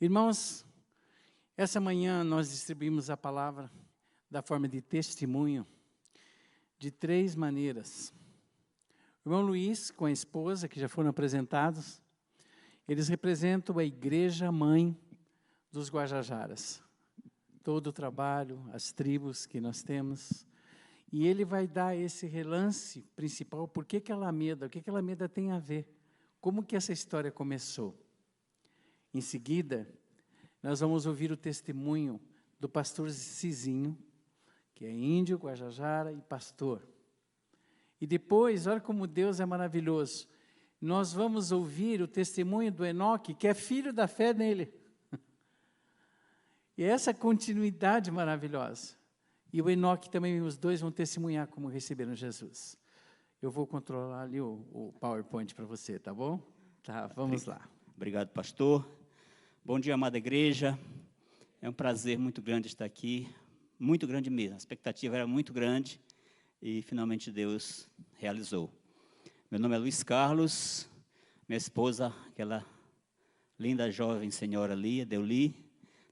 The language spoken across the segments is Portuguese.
Irmãos, essa manhã nós distribuímos a palavra da forma de testemunho de 3 maneiras. O irmão Luiz, com a esposa, que já foram apresentados, eles representam a igreja mãe dos Guajajaras. Todo o trabalho, as tribos que nós temos. E ele vai dar esse relance principal, por que Alameda, o que Alameda tem a ver, como que essa história começou. Em seguida, nós vamos ouvir o testemunho do pastor Cizinho, que é índio, Guajajara e pastor. E depois, olha como Deus é maravilhoso, nós vamos ouvir o testemunho do Enoque, que é filho da fé nele. E essa continuidade maravilhosa. E o Enoque também, os dois vão testemunhar como receberam Jesus. Eu vou controlar ali o PowerPoint para você, tá bom? Tá, vamos lá. Obrigado, pastor. Bom dia, amada igreja. É um prazer muito grande estar aqui, muito grande mesmo. A expectativa era muito grande e finalmente Deus realizou. Meu nome é Luiz Carlos, minha esposa, aquela linda jovem senhora ali, Deuli.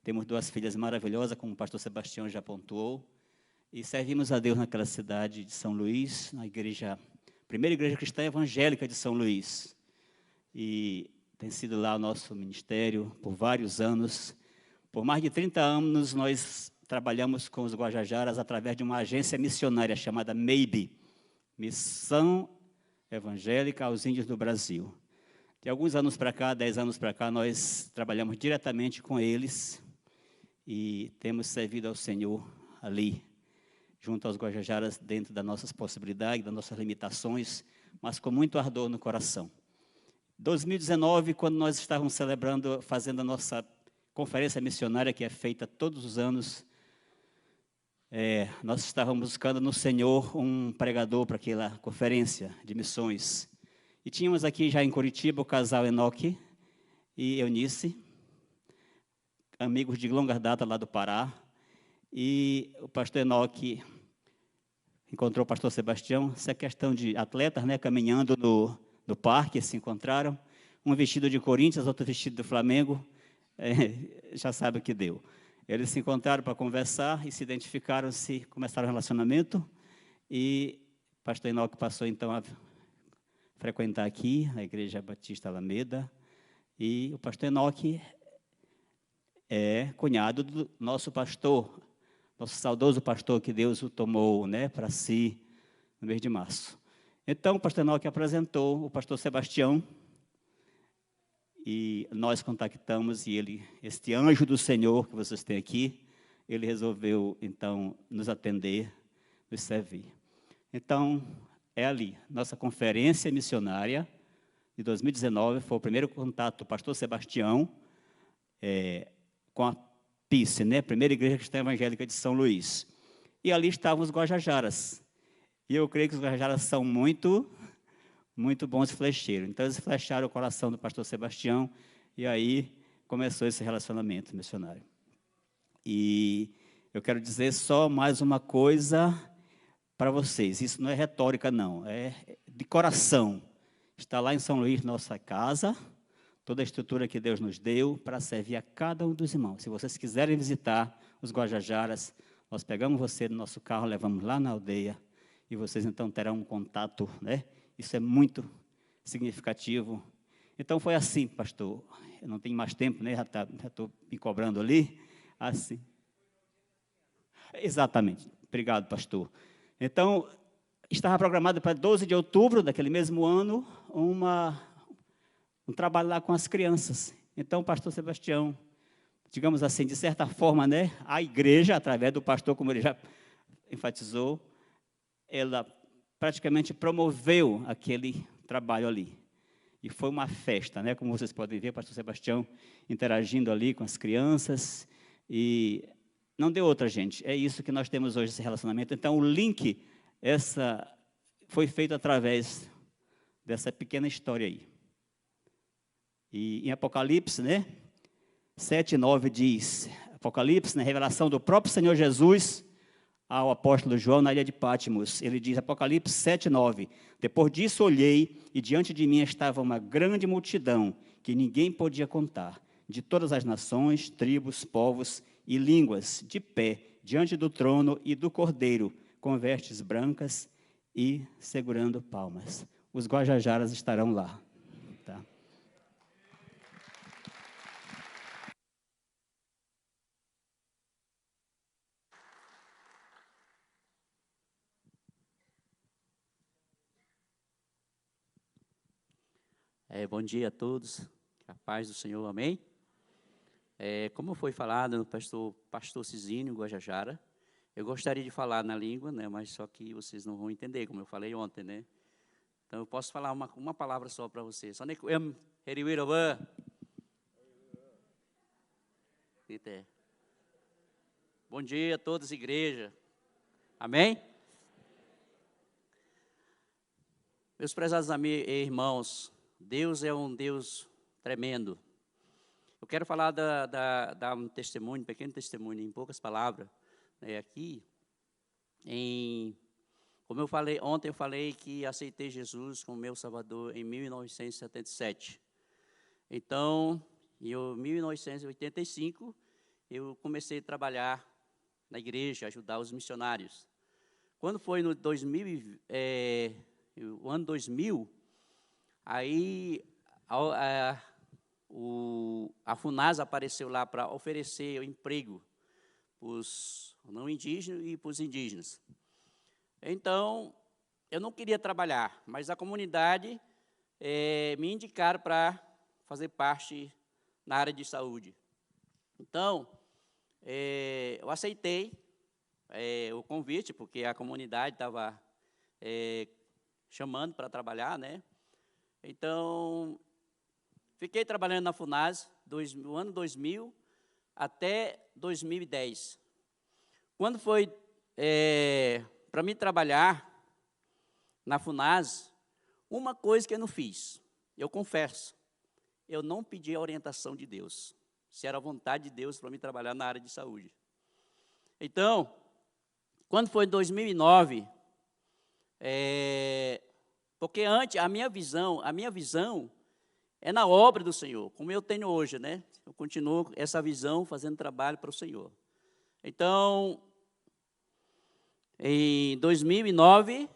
Temos 2 filhas maravilhosas, como o pastor Sebastião já pontuou. E servimos a Deus naquela cidade de São Luís, na igreja, primeira igreja cristã evangélica de São Luís. E tem sido lá o nosso ministério por vários anos. Por mais de 30 anos, nós trabalhamos com os Guajajaras através de uma agência missionária chamada MEIB, Missão Evangélica aos Índios do Brasil. De alguns anos para cá, 10 anos para cá, nós trabalhamos diretamente com eles e temos servido ao Senhor ali, junto aos Guajajaras, dentro das nossas possibilidades, das nossas limitações, mas com muito ardor no coração. 2019, quando nós estávamos celebrando, fazendo a nossa conferência missionária, que é feita todos os anos, nós estávamos buscando no Senhor um pregador para aquela conferência de missões. E tínhamos aqui já em Curitiba o casal Enoque e Eunice, amigos de longa data lá do Pará. E o pastor Enoque encontrou o pastor Sebastião, essa questão de atletas, né, caminhando no parque, se encontraram, um vestido de Corinthians, outro vestido do Flamengo, já sabe o que deu. Eles se encontraram para conversar e se identificaram, começaram o relacionamento, e o pastor Enoque passou então a frequentar aqui, a Igreja Batista Alameda, e o pastor Enoque é cunhado do nosso pastor, nosso saudoso pastor que Deus o tomou, né, para si no mês de março. Então, o pastor Enoque apresentou o pastor Sebastião e nós contactamos e ele, este anjo do Senhor que vocês têm aqui, ele resolveu, então, nos atender, nos servir. Então, é ali, nossa conferência missionária de 2019, foi o primeiro contato do pastor Sebastião com a PICE, né, Primeira Igreja Cristã Evangélica de São Luís. E ali estavam os Guajajaras. E eu creio que os Guajajaras são muito bons flecheiros. Então, eles flecharam o coração do pastor Sebastião e aí começou esse relacionamento missionário. E eu quero dizer só mais uma coisa para vocês. Isso não é retórica, não. É de coração. Está lá em São Luís, nossa casa, toda a estrutura que Deus nos deu para servir a cada um dos irmãos. Se vocês quiserem visitar os Guajajaras, nós pegamos você no nosso carro, levamos lá na aldeia, e vocês então terão um contato, né? Isso é muito significativo. Então foi assim, pastor. Eu não tenho mais tempo, né? Já estou me cobrando ali. Assim. Exatamente. Obrigado, pastor. Então, estava programado para 12 de outubro daquele mesmo ano, um trabalho lá com as crianças. Então, o pastor Sebastião, digamos assim, de certa forma, né, a igreja, através do pastor, como ele já enfatizou, ela praticamente promoveu aquele trabalho ali. E foi uma festa, né, como vocês podem ver, o pastor Sebastião interagindo ali com as crianças. E não deu outra, gente. É isso que nós temos hoje, esse relacionamento. Então, o link, foi feito através dessa pequena história aí. E em Apocalipse, né, 7:9 diz, Apocalipse, né, revelação do próprio Senhor Jesus ao apóstolo João na ilha de Patmos. Ele diz, Apocalipse 7:9, depois disso olhei, e diante de mim estava uma grande multidão, que ninguém podia contar, de todas as nações, tribos, povos e línguas, de pé, diante do trono e do Cordeiro, com vestes brancas e segurando palmas. Os Guajajaras estarão lá. Tá? Bom dia a todos, a paz do Senhor, amém? Como foi falado no pastor Cizinho Guajajara, eu gostaria de falar na língua, né, mas só que vocês não vão entender, como eu falei ontem, né? Então, eu posso falar uma palavra só para vocês. Bom dia a todos, igreja. Amém? Meus prezados irmãos, Deus é um Deus tremendo. Eu quero falar, dar um testemunho, um pequeno testemunho, em poucas palavras, né, aqui. Como eu falei, ontem eu falei que aceitei Jesus como meu Salvador em 1977. Então, em 1985, eu comecei a trabalhar na igreja, ajudar os missionários. Quando foi no o ano 2000, aí a FUNASA apareceu lá para oferecer emprego para os não indígenas e para os indígenas. Então, eu não queria trabalhar, mas a comunidade me indicaram para fazer parte na área de saúde. Então, eu aceitei o convite, porque a comunidade estava chamando para trabalhar, né? Então, fiquei trabalhando na FUNASA do ano 2000 até 2010. Quando foi para mim trabalhar na FUNASA, uma coisa que eu não fiz, eu confesso, eu não pedi a orientação de Deus, se era a vontade de Deus para mim trabalhar na área de saúde. Então, quando foi em 2009, porque antes a minha visão é na obra do Senhor, como eu tenho hoje, né? Eu continuo essa visão fazendo trabalho para o Senhor. Então, em 2009,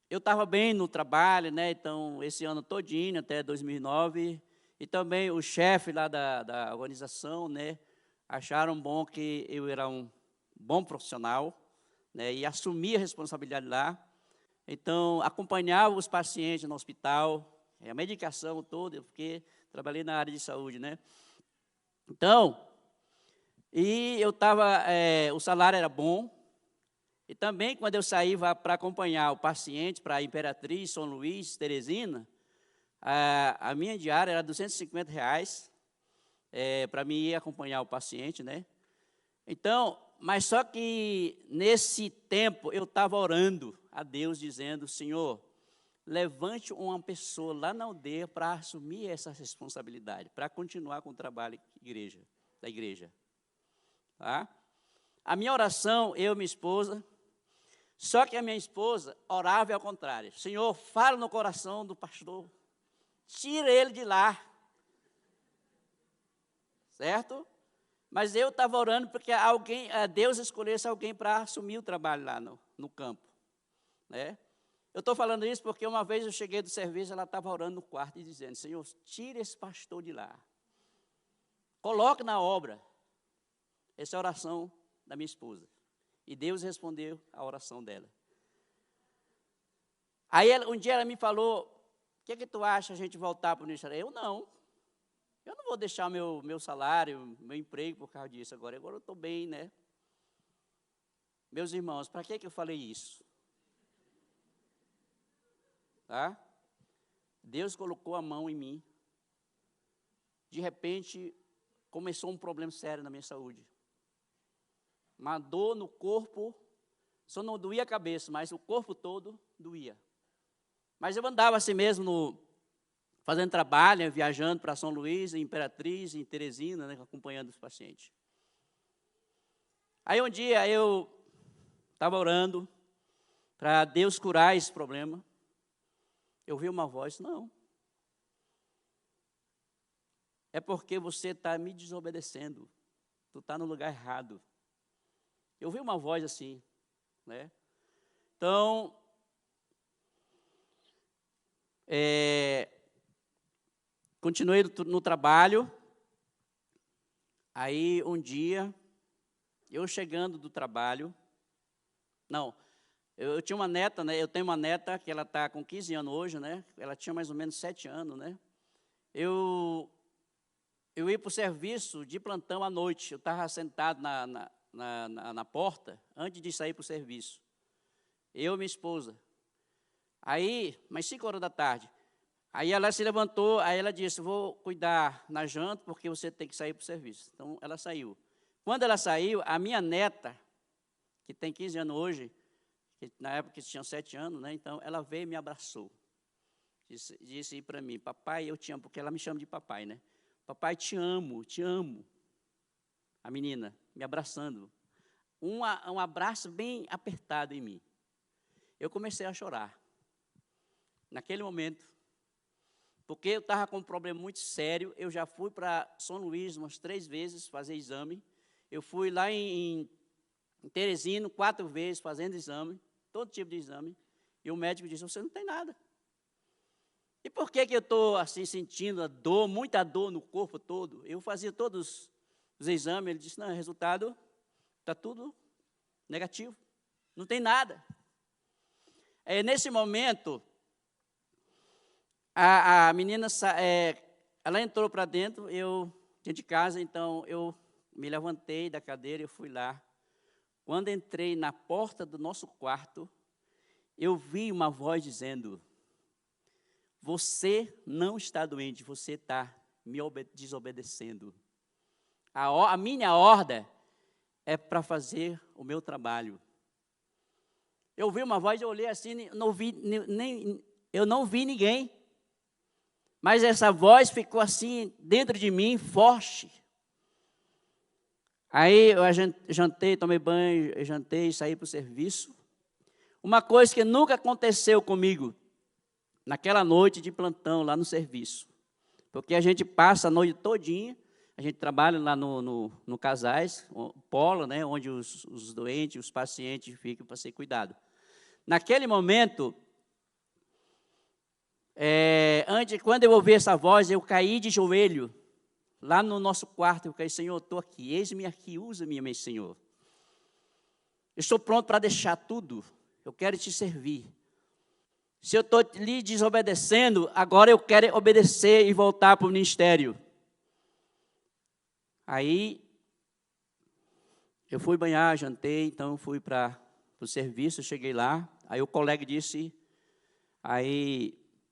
eu estava bem no trabalho, né? Então, esse ano todinho, até 2009, e também o chefe lá da organização, né? Acharam bom que eu era um bom profissional, né? E assumia a responsabilidade lá. Então, acompanhava os pacientes no hospital, a medicação toda, porque trabalhei na área de saúde, né? Então, e eu estava, o salário era bom, e também quando eu saí para acompanhar o paciente para a Imperatriz, São Luís, Teresina, a minha diária era R$250, para mim ir acompanhar o paciente, né? Então, mas só que nesse tempo eu estava orando a Deus, dizendo: Senhor, levante uma pessoa lá na aldeia para assumir essa responsabilidade, para continuar com o trabalho da igreja. Tá? A minha oração, eu e minha esposa, só que a minha esposa orava ao contrário: Senhor, fala no coração do pastor, tira ele de lá, certo? Mas eu estava orando porque Deus escolhesse alguém para assumir o trabalho lá no campo, né? Eu estou falando isso porque uma vez eu cheguei do serviço, ela estava orando no quarto e dizendo: Senhor, tira esse pastor de lá, coloque na obra. Essa é a oração da minha esposa. E Deus respondeu a oração dela. Aí um dia ela me falou: o que tu acha a gente voltar para o ministério? Eu não vou deixar meu salário, meu emprego por causa disso agora eu estou bem, né? Meus irmãos, para que eu falei isso? Tá? Deus colocou a mão em mim. De repente, começou um problema sério na minha saúde. Uma dor no corpo, só não doía a cabeça, mas o corpo todo doía. Mas eu andava assim mesmo, fazendo trabalho, viajando para São Luís, em Imperatriz, em Teresina, né, acompanhando os pacientes. Aí um dia eu estava orando para Deus curar esse problema. Eu vi uma voz: não, é porque você está me desobedecendo. Tu está no lugar errado. Eu ouvi uma voz assim, né? Então, continuei no trabalho. Aí, um dia, eu chegando do trabalho, não, eu tinha uma neta, né? Eu tenho uma neta que ela está com 15 anos hoje, né? Ela tinha mais ou menos 7 anos, né? Eu ia para o serviço de plantão à noite. Eu estava sentado na porta, antes de sair para o serviço. Eu e minha esposa. Aí, mais 5 horas da tarde. Aí ela se levantou, aí ela disse, vou cuidar na janta, porque você tem que sair para o serviço. Então, ela saiu. Quando ela saiu, a minha neta, que tem 15 anos hoje, que na época tinha 7 anos, né? Então, ela veio e me abraçou. Disse para mim, papai, eu te amo, porque ela me chama de papai, né? Papai, te amo, te amo. A menina me abraçando. Um abraço bem apertado em mim. Eu comecei a chorar. Naquele momento, porque eu estava com um problema muito sério, eu já fui para São Luís umas 3 vezes fazer exame. Eu fui lá em Teresina 4 vezes fazendo exame, todo tipo de exame. E o médico disse, você não tem nada. E por que eu estou assim sentindo a dor, muita dor no corpo todo? Eu fazia todos os exames, ele disse, não, o resultado está tudo negativo, não tem nada. Nesse momento, a menina, ela entrou para dentro, dentro de casa, então eu me levantei da cadeira e fui lá. Quando entrei na porta do nosso quarto, eu vi uma voz dizendo, você não está doente, você está me desobedecendo. A minha ordem é para fazer o meu trabalho. Eu vi uma voz, eu olhei assim, eu não vi ninguém. Mas essa voz ficou assim, dentro de mim, forte. Aí eu jantei, tomei banho, jantei, saí para o serviço. Uma coisa que nunca aconteceu comigo, naquela noite de plantão, lá no serviço. Porque a gente passa a noite todinha, a gente trabalha lá no Casais, polo, né, onde os doentes, os pacientes ficam para ser cuidados. Naquele momento, quando eu ouvi essa voz, eu caí de joelho, lá no nosso quarto, eu caí, Senhor, estou aqui, eis-me aqui, usa-me, meu Senhor. Eu estou pronto para deixar tudo, eu quero te servir. Se eu estou lhe desobedecendo, agora eu quero obedecer e voltar para o ministério. Aí, eu fui banhar, jantei, então fui para o serviço, cheguei lá, aí o colega disse,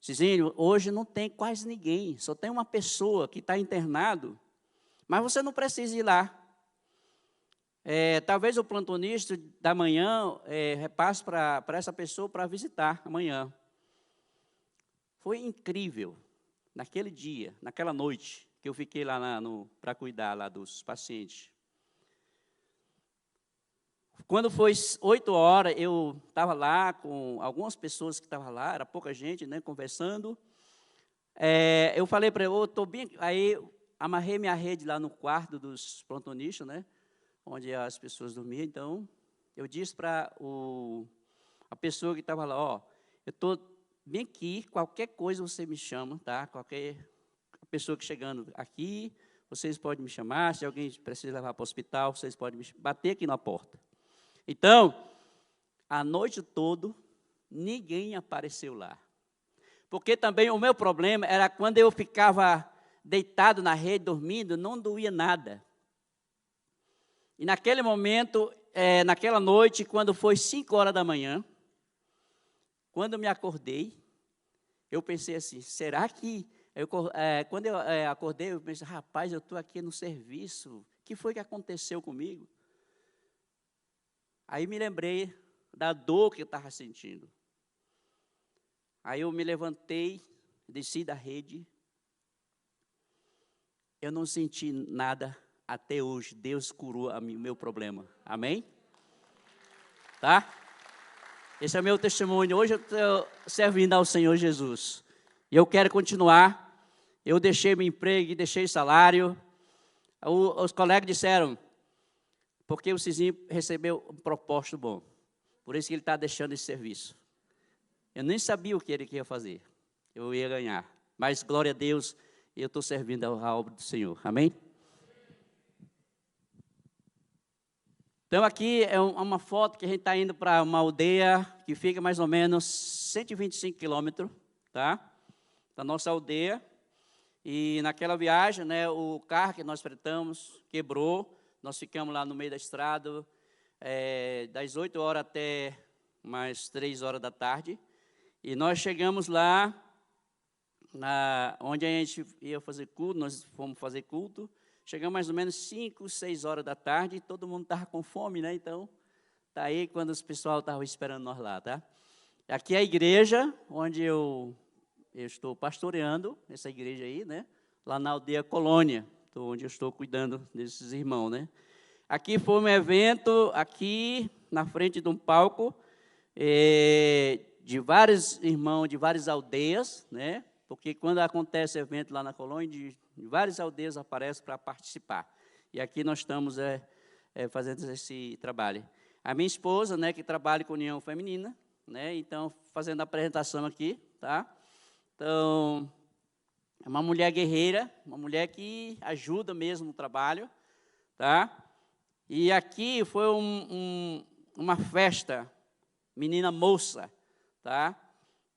Cizinho, hoje não tem quase ninguém, só tem uma pessoa que está internado, mas você não precisa ir lá. Talvez o plantonista da manhã repasse para essa pessoa para visitar amanhã. Foi incrível, naquele dia, naquela noite, que eu fiquei lá para cuidar lá dos pacientes. Quando foi 8 horas, eu estava lá com algumas pessoas que estavam lá, era pouca gente, né, conversando. Eu falei para ele, eu estou bem... Aí, amarrei minha rede lá no quarto dos plantonistas, né, onde as pessoas dormiam. Então, eu disse para a pessoa que estava lá, eu estou bem aqui, qualquer coisa você me chama, tá? Qualquer pessoa que chegando aqui, vocês podem me chamar, se alguém precisa levar para o hospital, vocês podem me bater aqui na porta. Então, a noite toda, ninguém apareceu lá. Porque também o meu problema era quando eu ficava deitado na rede, dormindo, não doía nada. E naquele momento, naquela noite, quando foi 5 horas da manhã, quando eu me acordei, eu pensei assim, será que... quando eu acordei, eu pensei, rapaz, eu estou aqui no serviço, o que foi que aconteceu comigo? Aí me lembrei da dor que eu estava sentindo. Aí eu me levantei, desci da rede. Eu não senti nada até hoje. Deus curou o meu problema. Amém? Tá? Esse é o meu testemunho. Hoje eu estou servindo ao Senhor Jesus. E eu quero continuar. Eu deixei meu emprego, deixei salário. Os colegas disseram, porque o Cizinho recebeu um propósito bom. Por isso que ele está deixando esse serviço. Eu nem sabia o que ele ia fazer. Eu ia ganhar. Mas, glória a Deus, eu estou servindo a obra do Senhor. Amém? Então, aqui é uma foto que a gente está indo para uma aldeia que fica mais ou menos 125 quilômetros, tá? Da nossa aldeia. E naquela viagem, né, o carro que nós fretamos quebrou. Nós ficamos lá no meio da estrada, das 8 horas até mais 3 horas da tarde. E nós chegamos lá, onde a gente ia fazer culto, nós fomos fazer culto. Chegamos mais ou menos 5, 6 horas da tarde, e todo mundo estava com fome, né? Então, tá aí quando os pessoal estavam esperando nós lá, tá? Aqui é a igreja, onde eu estou pastoreando, essa igreja aí, né? Lá na aldeia Colônia, onde eu estou cuidando desses irmãos, né? Aqui foi um evento, aqui na frente de um palco, de vários irmãos, de várias aldeias, né? Porque quando acontece evento lá na Colônia, de várias aldeias aparecem para participar. E aqui nós estamos fazendo esse trabalho. A minha esposa, né, que trabalha com União Feminina, né? Então, fazendo a apresentação aqui, tá? Então, é uma mulher guerreira, uma mulher que ajuda mesmo no trabalho, tá? E aqui foi uma festa, menina moça, tá?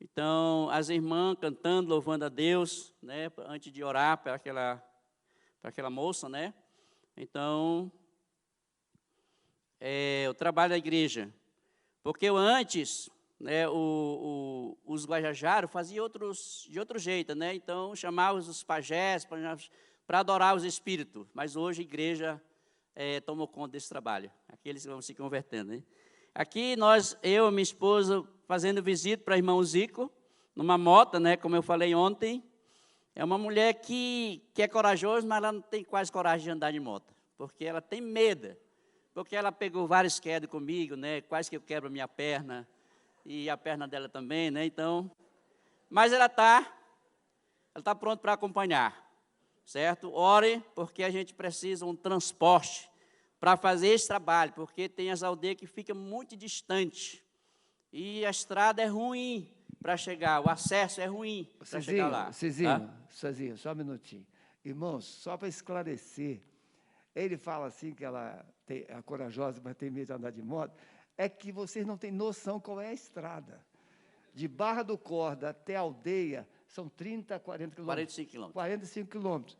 Então, as irmãs cantando, louvando a Deus, né, antes de orar para aquela moça, né? Então, o trabalho da igreja. Porque antes, né, os guajajaros faziam de outro jeito, né? Então, chamavam os pajés para adorar os espíritos. Mas hoje a igreja tomou conta desse trabalho. Aqueles vão se convertendo, né? Aqui eu e minha esposa, fazendo visita para o irmão Zico, numa moto, né, como eu falei ontem. É uma mulher que é corajosa, mas ela não tem quase coragem de andar de moto, porque ela tem medo, porque ela pegou várias quedas comigo, né, quase que eu quebro a minha perna, e a perna dela também, né, então, mas ela está pronta para acompanhar, certo? Ore, porque a gente precisa um transporte para fazer esse trabalho, porque tem as aldeias que ficam muito distantes, e a estrada é ruim para chegar, o acesso é ruim para chegar lá. Cezinho, só um minutinho. Irmãos, só para esclarecer, ele fala assim que ela é corajosa, mas tem medo de andar de moto, é que vocês não têm noção qual é a estrada. De Barra do Corda até a aldeia, são 30, 40 quilômetros. 45 quilômetros. 45 quilômetros.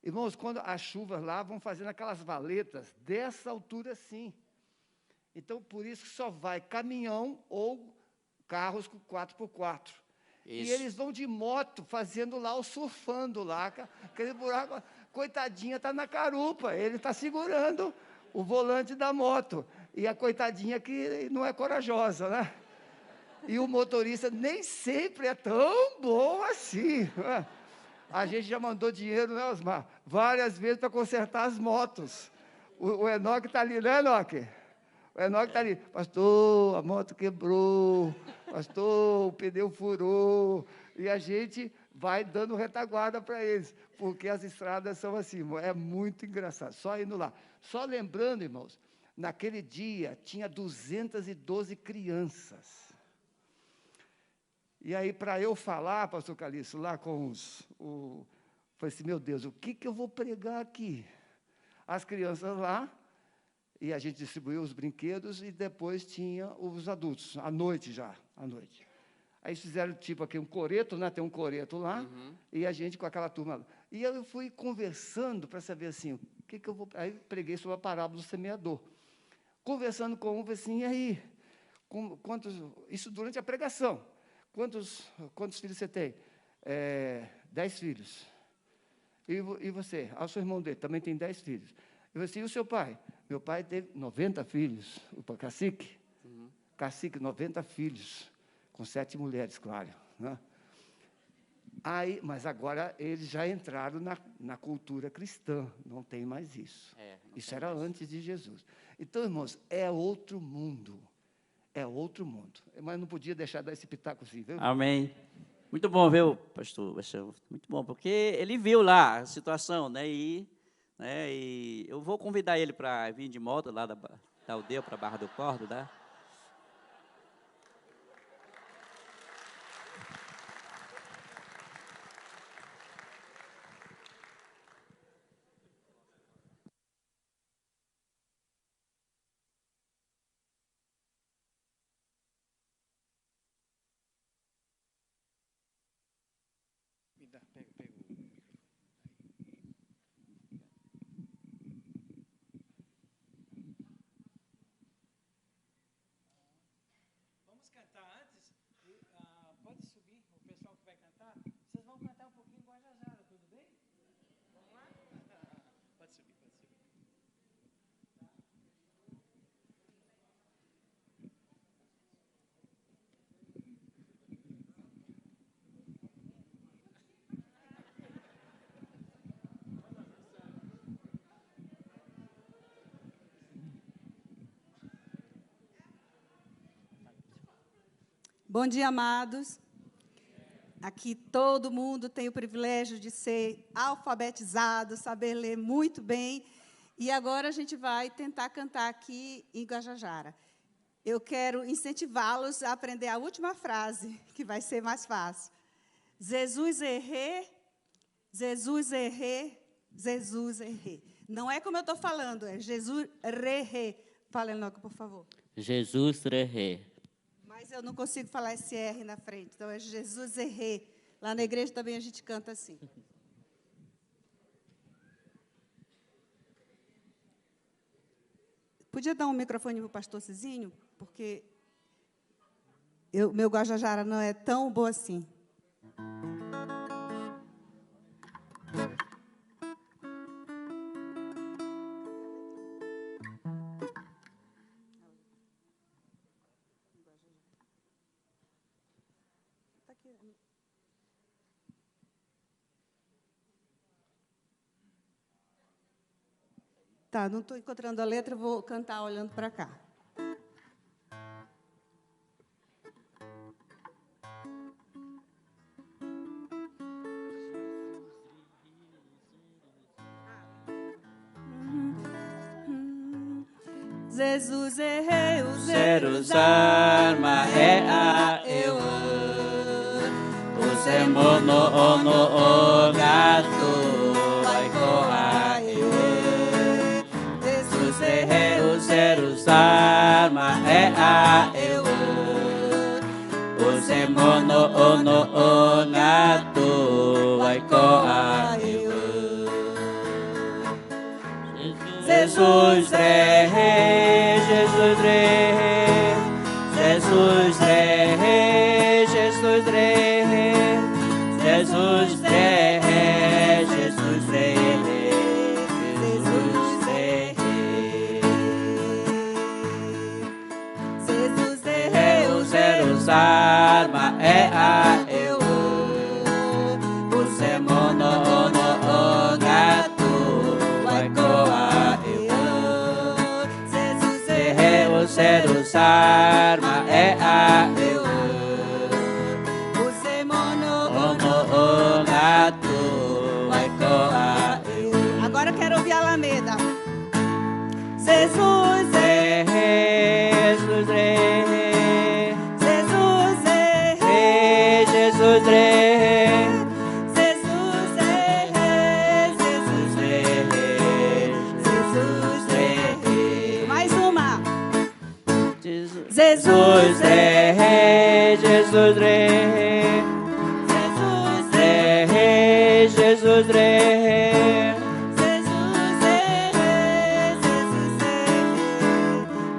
Irmãos, quando as chuvas lá vão fazendo aquelas valetas dessa altura assim. Então, por isso que só vai caminhão ou carros com 4x4. Isso. E eles vão de moto, fazendo lá o surfando lá, aquele buraco. Coitadinha está na carupa, ele está segurando o volante da moto. E a coitadinha que não é corajosa, né? E o motorista nem sempre é tão bom assim. Né? A gente já mandou dinheiro, né, Osmar? Várias vezes para consertar as motos. O Enoque está ali, né, Enoque? O Enoque está ali. Pastor, a moto quebrou. Pastor, o pneu furou. E a gente vai dando retaguarda para eles, porque as estradas são assim. É muito engraçado. Só indo lá. Só lembrando, irmãos, naquele dia tinha 212 crianças. E aí, para eu falar, pastor Calixto, lá com falei assim, meu Deus, o que eu vou pregar aqui? As crianças lá, e a gente distribuiu os brinquedos, e depois tinha os adultos, à noite já, à noite. Aí fizeram tipo aqui um coreto, né? Tem um coreto lá, e a gente com aquela turma. E eu fui conversando para saber assim, o que eu vou... Aí preguei sobre a parábola do semeador. Conversando com um, falei assim, e aí? Isso durante a pregação. Quantos filhos você tem? 10 filhos. E você? O seu irmão dele também tem 10 filhos. Eu falei assim, e o seu pai? Meu pai teve 90 filhos, o cacique. Cacique, 90 filhos, com 7 mulheres, claro. Né? Mas agora eles já entraram na cultura cristã, não tem mais isso. Isso era antes de Jesus. Então, irmãos, é outro mundo. É outro mundo. Mas não podia deixar de dar esse pitaco assim, viu? Amém. Muito bom, viu, pastor? Muito bom, porque ele viu lá a situação, né? E eu vou convidar ele para vir de moto lá da aldeia para Barra do Cordo, tá? Vamos cantar antes? Pode subir, o pessoal que vai cantar. Vocês vão cantar um pouquinho Guajajara, tudo bem? Vamos lá? Pode subir, pode subir. Bom dia, amados. Aqui todo mundo tem o privilégio de ser alfabetizado, saber ler muito bem. E agora a gente vai tentar cantar aqui em Guajajara. Eu quero incentivá-los a aprender a última frase, que vai ser mais fácil. Jesus errei, Jesus errei, Jesus errei. Não é como eu estou falando, é Jesus errei. Fale logo, por favor. Jesus errei. Mas eu não consigo falar esse R na frente. Então, é Jesus errei. Lá na igreja também a gente canta assim. Podia dar um microfone para o pastor Cizinho? Porque meu Guajajara não é tão bom assim. Tá, não estou encontrando a letra, vou cantar olhando para cá. Jesus errei, o Zeros arma é a eu. O semono o gato vai coar eu. Jesus errei, o zeros arma é a eu. O semono o gato vai coar eu. Jesus rei, Jesus rei, Jesus rei, Jesus rei, Jesus rei, Jesus rei, Jesus rei. Jesus É o zeros arma é a eu. O semono o gato vai coar eu. Jesus É o zeros arma é a eu. o semono. O gato vai coar eu. Agora eu quero ouvir a Alameda. Jesus é rei, Jesus é rei, Jesus é rei, Jesus é rei. Jesus é rei, Jesus é rei, Jesus é rei. Mais uma. Jesus Jesus é rei, Jesus é rei, Jesus é rei, Jesus é rei, Jesus é rei,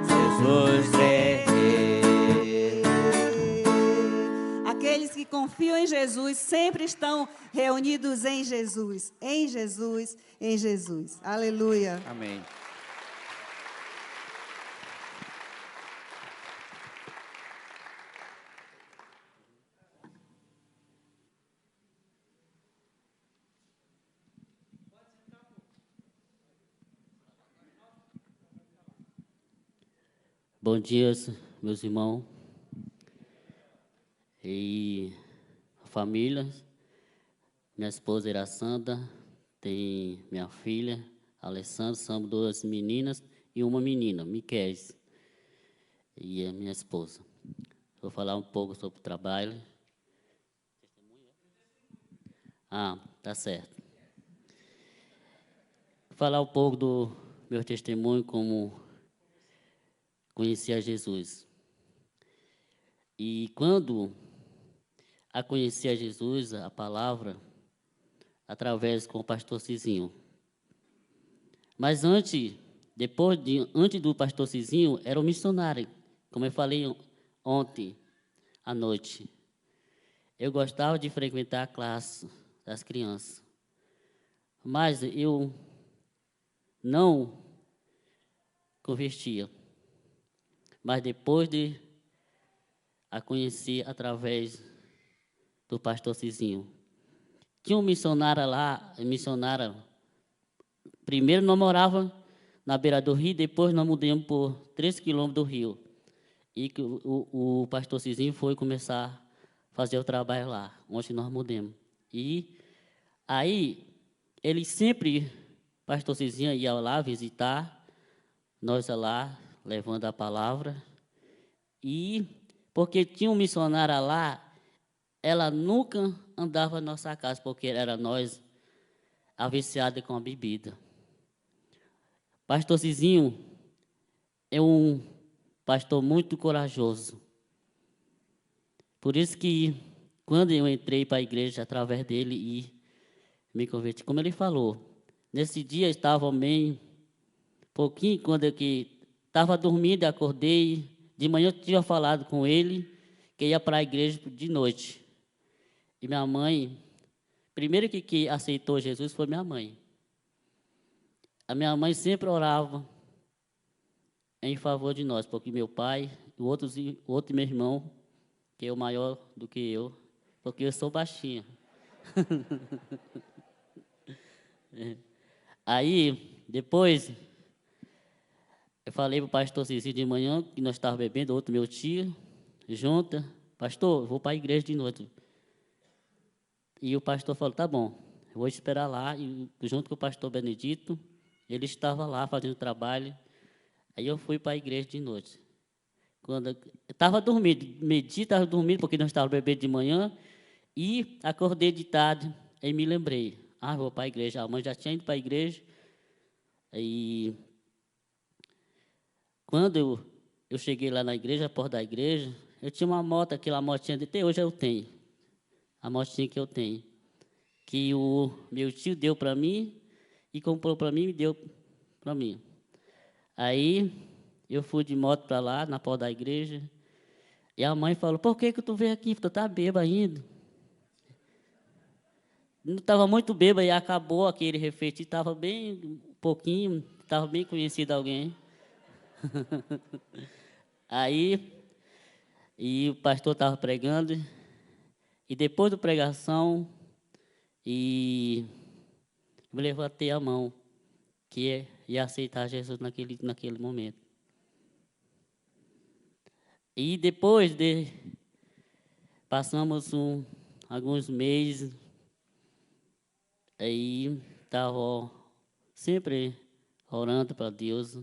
Jesus é rei. Aqueles que confiam em Jesus sempre estão reunidos em Jesus, em Jesus, em Jesus. Aleluia. Amém. Bom dia, meus irmãos. E família. Minha esposa Iracanda, tem minha filha, Alessandra, são 2 meninas e uma menina, Miquéis, e a minha esposa. Vou falar um pouco sobre o trabalho. Tá certo. Vou falar um pouco do meu testemunho, como conheci a Jesus. E quando conheci a Jesus, a palavra, através com o pastor Cizinho. Mas antes do pastor Cizinho, era um missionário, como eu falei ontem à noite. Eu gostava de frequentar a classe das crianças, mas eu não convertia. Mas depois de a conhecer através do pastor Cizinho, tinha um missionário lá, primeiro nós morava na beira do rio, depois nós mudamos por 3 quilômetros do rio. E que o pastor Cizinho foi começar a fazer o trabalho lá, onde nós mudamos. E aí, ele sempre, pastor Cizinho ia lá visitar, nós lá, levando a palavra. E, porque tinha um missionário lá, ela nunca andava na nossa casa, porque era nós aviciados com a bebida. Pastor Cizinho é um pastor muito corajoso. Por isso que, quando eu entrei para a igreja, através dele, e me converti, como ele falou, nesse dia estava meio pouquinho, quando eu estava dormindo, acordei, de manhã eu tinha falado com ele, que ia para a igreja de noite. E minha mãe, primeiro que aceitou Jesus foi minha mãe. A minha mãe sempre orava em favor de nós, porque meu pai, o outro meu irmão, que é o maior do que eu, porque eu sou baixinho. Aí, depois, eu falei para o pastor Cizinho de manhã, que nós estávamos bebendo, outro meu tio, junto. Pastor, vou para a igreja de noite. E o pastor falou, tá bom, eu vou esperar lá. E junto com o pastor Benedito, ele estava lá fazendo trabalho. Aí eu fui para a igreja de noite. Quando eu estava dormindo, estava dormindo, porque nós estávamos bebendo de manhã, e acordei de tarde, e me lembrei, vou para a igreja. A mãe já tinha ido para a igreja, e quando eu cheguei lá na igreja, a porta da igreja, eu tinha uma moto, aquela motinha, até hoje eu tenho, a motinha que eu tenho, que o meu tio deu para mim, e comprou para mim e deu para mim. Aí, eu fui de moto para lá, na porta da igreja, e a mãe falou, por que tu veio aqui? Tu tá bêbado ainda. Não estava muito bêbado, e acabou aquele refeitinho, estava bem, um pouquinho, estava bem conhecido alguém. Aí, e o pastor estava pregando, e depois da pregação, e eu levantei a mão, que ia aceitar Jesus naquele momento. E depois passamos alguns meses, aí estava sempre orando para Deus.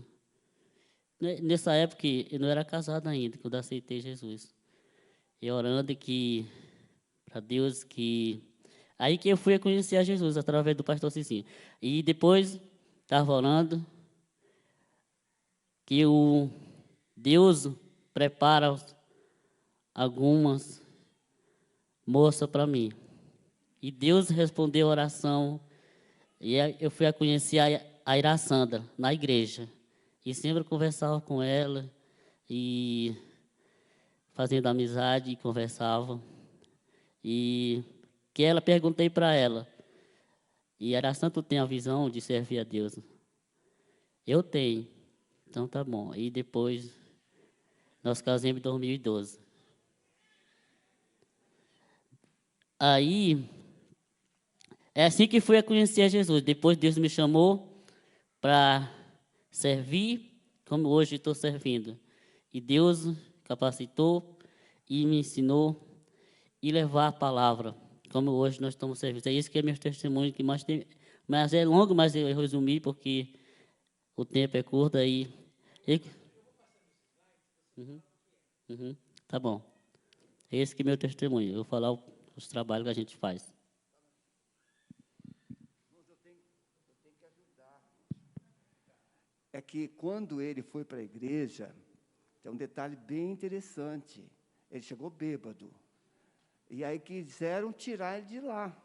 Nessa época, eu não era casado ainda, quando eu aceitei Jesus. E orando para Deus que... Aí que eu fui a conhecer a Jesus, através do pastor Cicinho. E depois, estava orando, que Deus prepara algumas moças para mim. E Deus respondeu a oração, e eu fui a conhecer a Iracanda, na igreja. E sempre conversava com ela, e fazendo amizade, conversava. E que ela, perguntei para ela, e Iracanda, tu tem a visão de servir a Deus? Eu tenho. Então tá bom. E depois, nós casamos em 2012. Aí, é assim que fui a conhecer a Jesus. Depois Deus me chamou para servir, como hoje estou servindo. E Deus capacitou e me ensinou. e levar a palavra, como hoje nós estamos servindo. É isso que é meu testemunho, que mais tem, mas é longo, mas eu resumi porque o tempo é curto aí. Tá bom. Esse que é meu testemunho. Eu vou falar os trabalhos que a gente faz. É que quando ele foi para a igreja, tem um detalhe bem interessante. Ele chegou bêbado. E aí quiseram tirar ele de lá.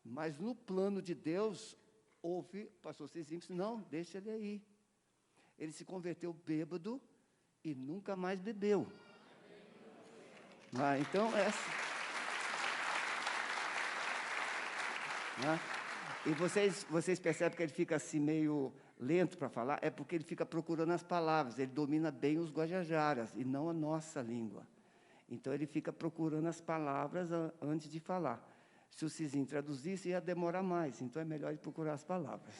Mas no plano de Deus, houve, o pastor Cizinho disse, não, deixa ele aí. Ele se converteu bêbado e nunca mais bebeu. Então, e vocês percebem que ele fica assim meio lento para falar? É porque ele fica procurando as palavras, ele domina bem os guajajaras e não a nossa língua. Então, ele fica procurando as palavras antes de falar. Se o Cizinho traduzisse, ia demorar mais, então é melhor ele procurar as palavras.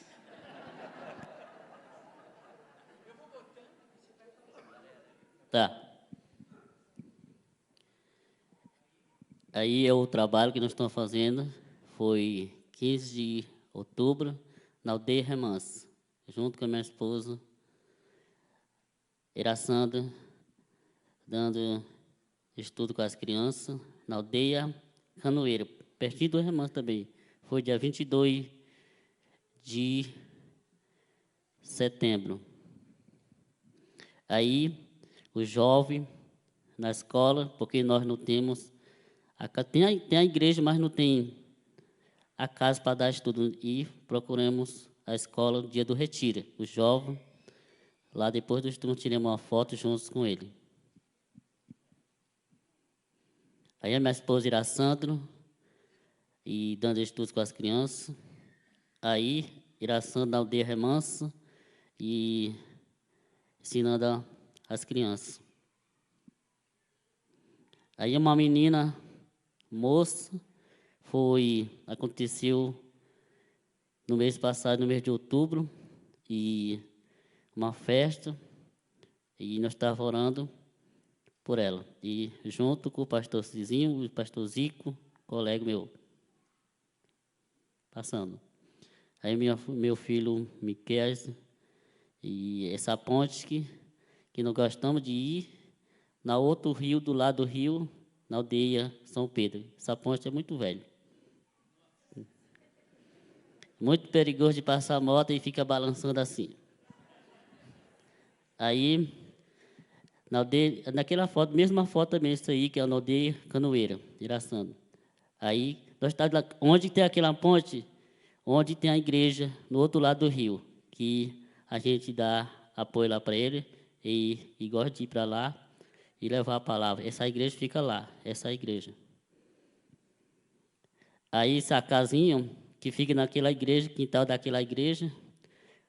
Tá. Aí é o trabalho que nós estamos fazendo, foi 15 de outubro, na aldeia Remanso, junto com a minha esposa, Iraçanda, dando estudo com as crianças, na aldeia Canoeira, pertinho do Remanso também. Foi dia 22 de setembro. Aí, o jovem, na escola, porque nós não temos... Tem a igreja, mas não tem a casa para dar estudo. E procuramos a escola no dia do retiro. O jovem, lá depois do estudo, tiramos uma foto juntos com ele. Aí a minha esposa Iraçandro, e dando estudos com as crianças. Aí, Iraçandro na aldeia Remanso, e ensinando as crianças. Aí uma menina, moça, aconteceu no mês passado, no mês de outubro, e uma festa, e nós estávamos orando por ela. E junto com o pastor Cizinho, o pastor Zico, colega meu, passando. Aí meu filho Miquel, e essa ponte que nós gostamos de ir, na outro rio, do lado do rio, na aldeia São Pedro. Essa ponte é muito velha. Muito perigoso de passar a moto e fica balançando assim. Aí, na aldeia, naquela foto, mesma foto também, isso aí, que é na aldeia Canoeira, Iraçando. Aí, nós estamos lá, onde tem aquela ponte, onde tem a igreja, no outro lado do rio, que a gente dá apoio lá para ele, e gosta de ir para lá e levar a palavra. Essa igreja fica lá, essa igreja. Aí, essa casinha que fica naquela igreja, quintal daquela igreja,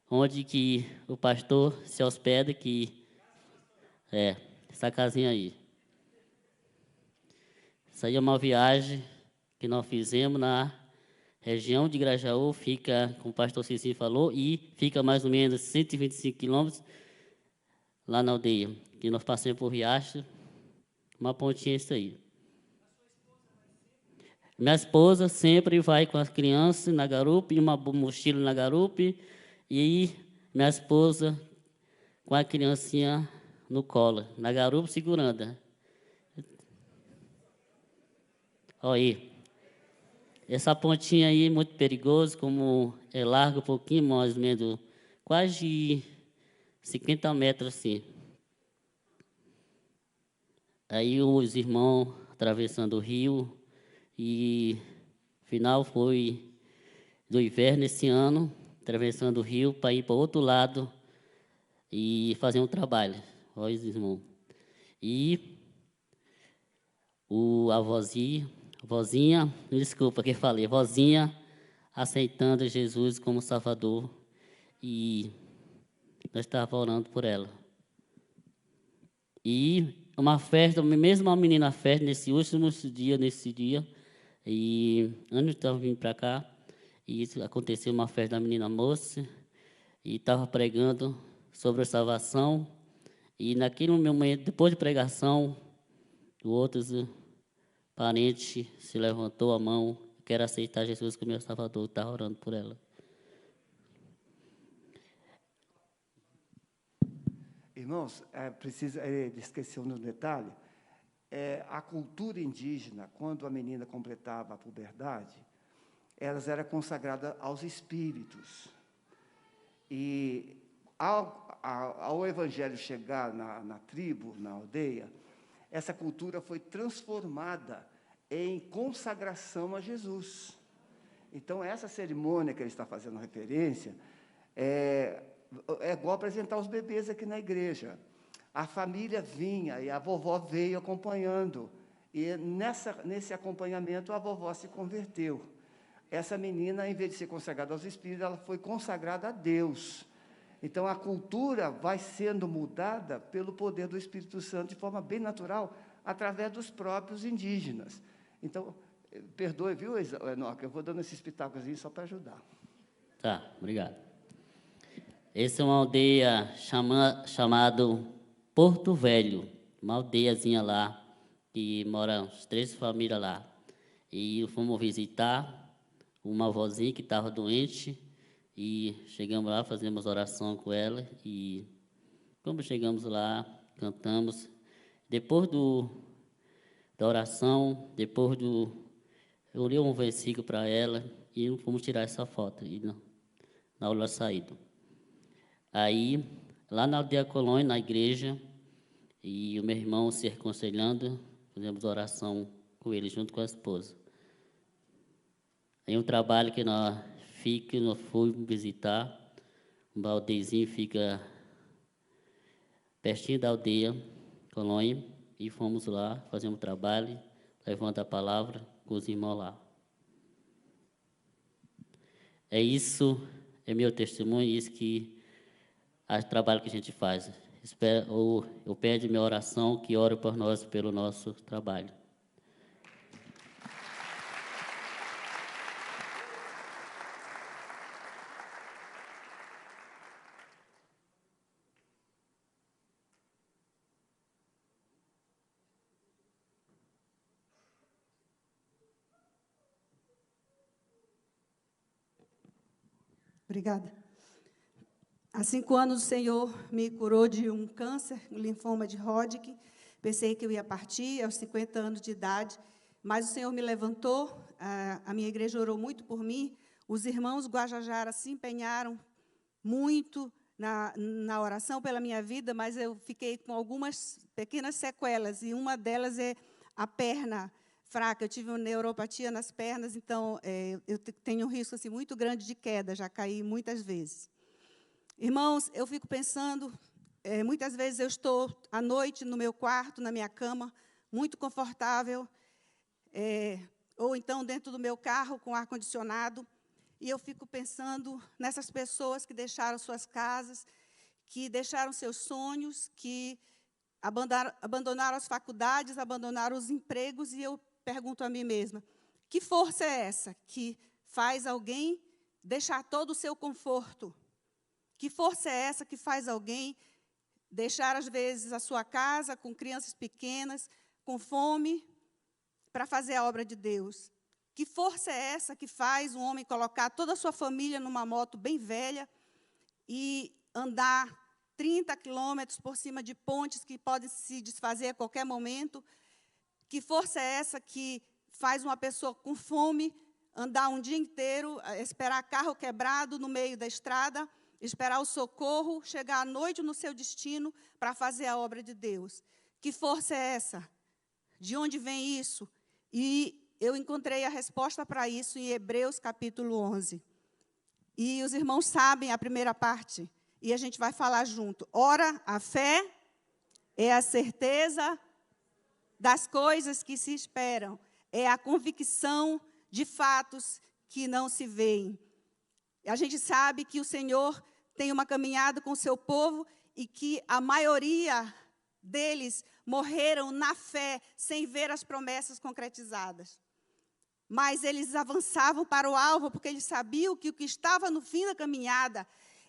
onde que o pastor se hospeda, essa casinha aí. Isso aí é uma viagem que nós fizemos na região de Grajaú, fica, como o pastor Cicinho falou, e fica mais ou menos 125 quilômetros lá na aldeia, que nós passamos por Riacho, uma pontinha isso aí. Minha esposa sempre vai com as crianças na garupa, e uma mochila na garupa, e minha esposa com a criancinha no colo, na garupa segurando. Olha aí. Essa pontinha aí é muito perigosa, como é larga um pouquinho, mais ou menos, quase 50 metros assim. Aí os irmãos atravessando o rio, e final foi do inverno esse ano, atravessando o rio para ir para o outro lado e fazer um trabalho. Olha os irmãos. E a vozinha, desculpa que falei, vozinha aceitando Jesus como Salvador, e nós estávamos orando por ela. E uma festa, mesmo uma menina festa, nesse dia, e antes de estava vindo para cá, e isso aconteceu, uma festa da menina moça, e estava pregando sobre a salvação, e naquele momento, depois de pregação, outros parentes se levantou a mão, quero aceitar Jesus como meu Salvador, estava orando por ela. Irmãos, ele esqueceu um detalhe, a cultura indígena, quando a menina completava a puberdade, elas eram consagradas aos espíritos. E ao evangelho chegar na tribo, na aldeia, essa cultura foi transformada em consagração a Jesus. Então, essa cerimônia que ele está fazendo referência é igual apresentar os bebês aqui na igreja. A família vinha e a vovó veio acompanhando. E nesse acompanhamento, a vovó se converteu. Essa menina, em vez de ser consagrada aos espíritos, ela foi consagrada a Deus. Então, a cultura vai sendo mudada pelo poder do Espírito Santo de forma bem natural, através dos próprios indígenas. Então, perdoe, viu, Enoque? Eu vou dando esses pitacos só para ajudar. Tá, obrigado. Essa é uma aldeia chamada Porto Velho, uma aldeiazinha lá, que moram 3 famílias lá. E fomos visitar uma avózinha que estava doente, e chegamos lá, fazemos oração com ela, e quando chegamos lá, cantamos. Depois da oração, eu li um versículo para ela, e fomos tirar essa foto, e na hora da saída. Aí, lá na aldeia Colônia, na igreja, e o meu irmão se aconselhando, fizemos oração com ele, junto com a esposa. Aí um trabalho que nós fomos visitar, uma aldeiazinha fica pertinho da aldeia Colônia, e fomos lá, fazemos trabalho, levando a palavra com os irmãos lá. É isso, é meu testemunho, isso que o trabalho que a gente faz. Eu peço minha oração, que ore por nós, pelo nosso trabalho. Obrigada. Há 5 anos, o Senhor me curou de um câncer, um linfoma de Hodgkin. Pensei que eu ia partir aos 50 anos de idade, mas o Senhor me levantou, a minha igreja orou muito por mim, os irmãos Guajajara se empenharam muito na oração pela minha vida, mas eu fiquei com algumas pequenas sequelas, e uma delas é a perna fraca. Eu tive uma neuropatia nas pernas, então eu tenho um risco assim, muito grande de queda, já caí muitas vezes. Irmãos, eu fico pensando, muitas vezes eu estou à noite no meu quarto, na minha cama, muito confortável, ou então dentro do meu carro com ar-condicionado, e eu fico pensando nessas pessoas que deixaram suas casas, que deixaram seus sonhos, que abandonaram as faculdades, abandonaram os empregos, e eu pergunto a mim mesma, que força é essa que faz alguém deixar todo o seu conforto? Que força é essa que faz alguém deixar, às vezes, a sua casa com crianças pequenas, com fome, para fazer a obra de Deus? Que força é essa que faz um homem colocar toda a sua família numa moto bem velha e andar 30 quilômetros por cima de pontes que podem se desfazer a qualquer momento? Que força é essa que faz uma pessoa com fome andar um dia inteiro, esperar carro quebrado no meio da estrada, esperar o socorro, chegar à noite no seu destino para fazer a obra de Deus? Que força é essa? De onde vem isso? E eu encontrei a resposta para isso em Hebreus, capítulo 11. E os irmãos sabem a primeira parte, e a gente vai falar junto. Ora, a fé é a certeza das coisas que se esperam, é a convicção de fatos que não se veem. A gente sabe que o Senhor tem uma caminhada com o seu povo e que a maioria deles morreram na fé, sem ver as promessas concretizadas. Mas eles avançavam para o alvo, porque eles sabiam que o que estava no fim da caminhada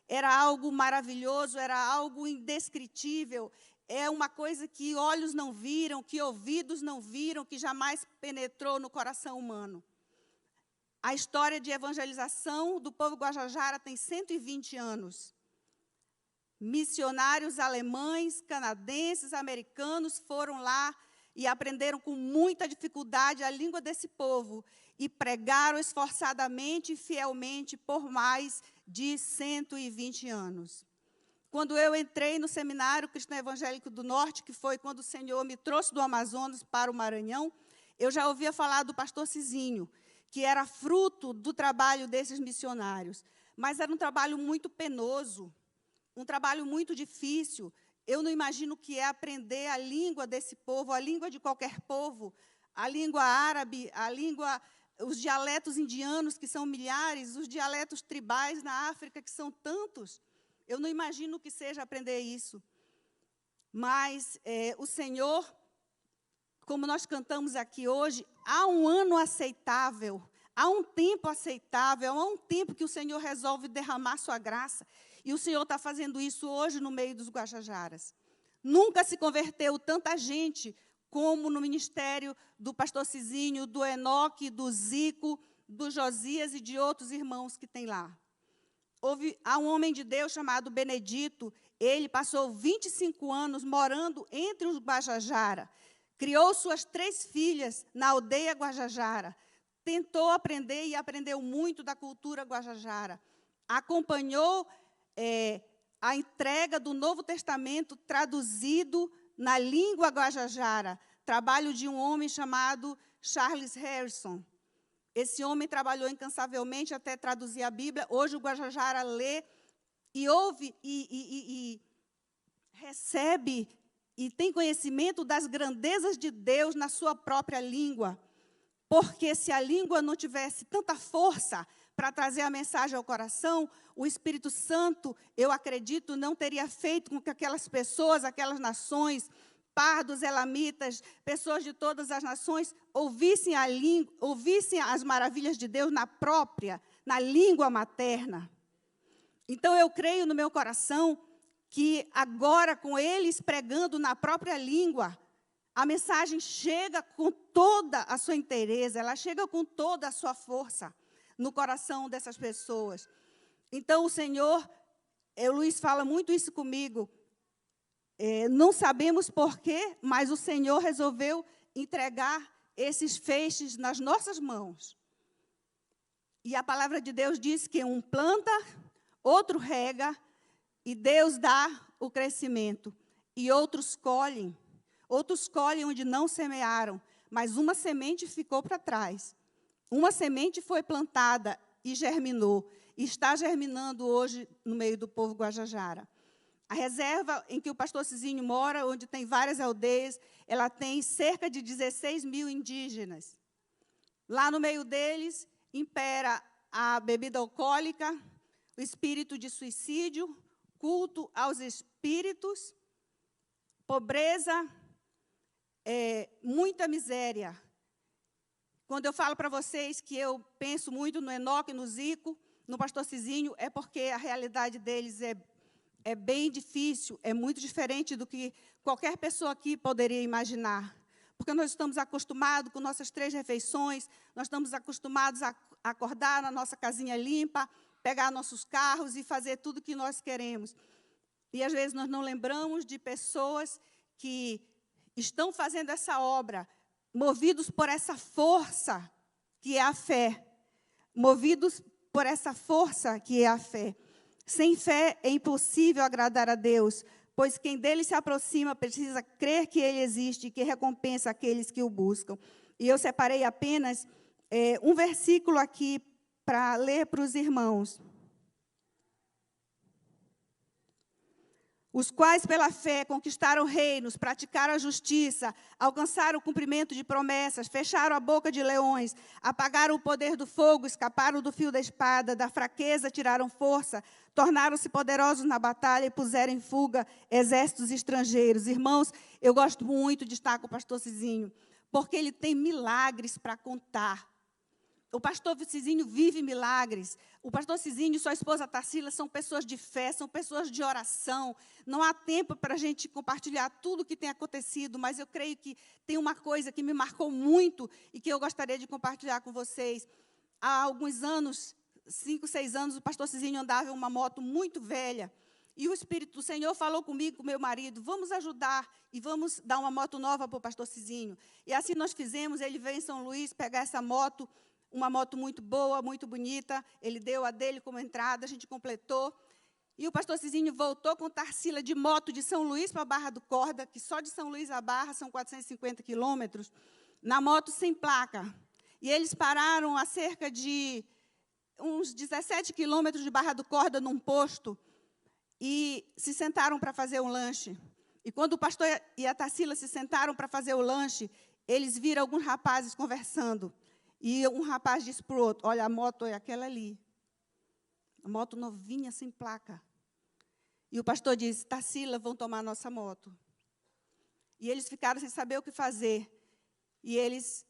era algo maravilhoso, era algo indescritível, é uma coisa que olhos não viram, que ouvidos não viram, que jamais penetrou no coração humano. A história de evangelização do povo Guajajara tem 120 anos. Missionários alemães, canadenses, americanos foram lá e aprenderam com muita dificuldade a língua desse povo e pregaram esforçadamente e fielmente por mais de 120 anos. Quando eu entrei no Seminário Cristão Evangélico do Norte, que foi quando o Senhor me trouxe do Amazonas para o Maranhão, eu já ouvia falar do pastor Cizinho, que era fruto do trabalho desses missionários. Mas era um trabalho muito penoso, um trabalho muito difícil. Eu não imagino o que é aprender a língua desse povo, a língua de qualquer povo, a língua árabe, os dialetos indianos, que são milhares, os dialetos tribais na África, que são tantos. Eu não imagino o que seja aprender isso. Mas o Senhor, como nós cantamos aqui hoje, há um ano aceitável, há um tempo aceitável, há um tempo que o Senhor resolve derramar sua graça. E o Senhor está fazendo isso hoje no meio dos Guajajaras. Nunca se converteu tanta gente como no ministério do pastor Cizinho, do Enoque, do Zico, do Josias e de outros irmãos que tem lá. Há um homem de Deus chamado Benedito, ele passou 25 anos morando entre os Guajajara, criou suas 3 filhas na aldeia Guajajara, tentou aprender e aprendeu muito da cultura Guajajara, acompanhou a entrega do Novo Testamento traduzido na língua Guajajara, trabalho de um homem chamado Charles Harrison. Esse homem trabalhou incansavelmente até traduzir a Bíblia. Hoje o Guajajara lê e ouve e recebe e tem conhecimento das grandezas de Deus na sua própria língua. Porque se a língua não tivesse tanta força para trazer a mensagem ao coração, o Espírito Santo, eu acredito, não teria feito com que aquelas pessoas, aquelas nações, pardos, elamitas, pessoas de todas as nações, ouvissem as maravilhas de Deus na língua materna. Então, eu creio no meu coração que agora, com eles pregando na própria língua, a mensagem chega com toda a sua inteireza, ela chega com toda a sua força no coração dessas pessoas. Então, o Senhor, o Luiz fala muito isso comigo, não sabemos porquê, mas o Senhor resolveu entregar esses feixes nas nossas mãos. E a palavra de Deus diz que um planta, outro rega, e Deus dá o crescimento. E outros colhem onde não semearam, mas uma semente ficou para trás. Uma semente foi plantada e germinou, e está germinando hoje no meio do povo Guajajara. A reserva em que o pastor Cizinho mora, onde tem várias aldeias, ela tem cerca de 16 mil indígenas. Lá no meio deles, impera a bebida alcoólica, o espírito de suicídio, culto aos espíritos, pobreza, muita miséria. Quando eu falo para vocês que eu penso muito no Enoque, no Zico, no pastor Cizinho, é porque a realidade deles é bem difícil, é muito diferente do que qualquer pessoa aqui poderia imaginar. Porque nós estamos acostumados com nossas 3 refeições, nós estamos acostumados a acordar na nossa casinha limpa, pegar nossos carros e fazer tudo o que nós queremos. E, às vezes, nós não lembramos de pessoas que estão fazendo essa obra, movidos por essa força que é a fé. Movidos por essa força que é a fé. Sem fé é impossível agradar a Deus, pois quem dele se aproxima precisa crer que ele existe e que recompensa aqueles que o buscam. E eu separei apenas um versículo aqui para ler para os irmãos. Os quais, pela fé, conquistaram reinos, praticaram a justiça, alcançaram o cumprimento de promessas, fecharam a boca de leões, apagaram o poder do fogo, escaparam do fio da espada, da fraqueza tiraram força, tornaram-se poderosos na batalha e puseram em fuga exércitos estrangeiros. Irmãos, eu gosto muito de estar com o pastor Cizinho, porque ele tem milagres para contar. O pastor Cizinho vive milagres. O pastor Cizinho e sua esposa Tarsila são pessoas de fé, são pessoas de oração. Não há tempo para a gente compartilhar tudo o que tem acontecido, mas eu creio que tem uma coisa que me marcou muito e que eu gostaria de compartilhar com vocês. Há alguns anos, 5, 6 anos, o pastor Cizinho andava em uma moto muito velha. E o Espírito do Senhor falou comigo, com meu marido, vamos ajudar e vamos dar uma moto nova para o pastor Cizinho. E assim nós fizemos, ele veio em São Luís pegar essa moto, uma moto muito boa, muito bonita. Ele deu a dele como entrada, a gente completou. E o pastor Cizinho voltou com Tarsila de moto de São Luís para a Barra do Corda, que só de São Luís à Barra são 450 quilômetros, na moto sem placa. E eles pararam a cerca de uns 17 quilômetros de Barra do Corda, num posto, e se sentaram para fazer um lanche. E quando o pastor e a Tarsila se sentaram para fazer o lanche, eles viram alguns rapazes conversando. E um rapaz disse para o outro, olha, a moto é aquela ali. A moto novinha, sem placa. E o pastor disse, Tarsila, vão tomar a nossa moto. E eles ficaram sem saber o que fazer. E eles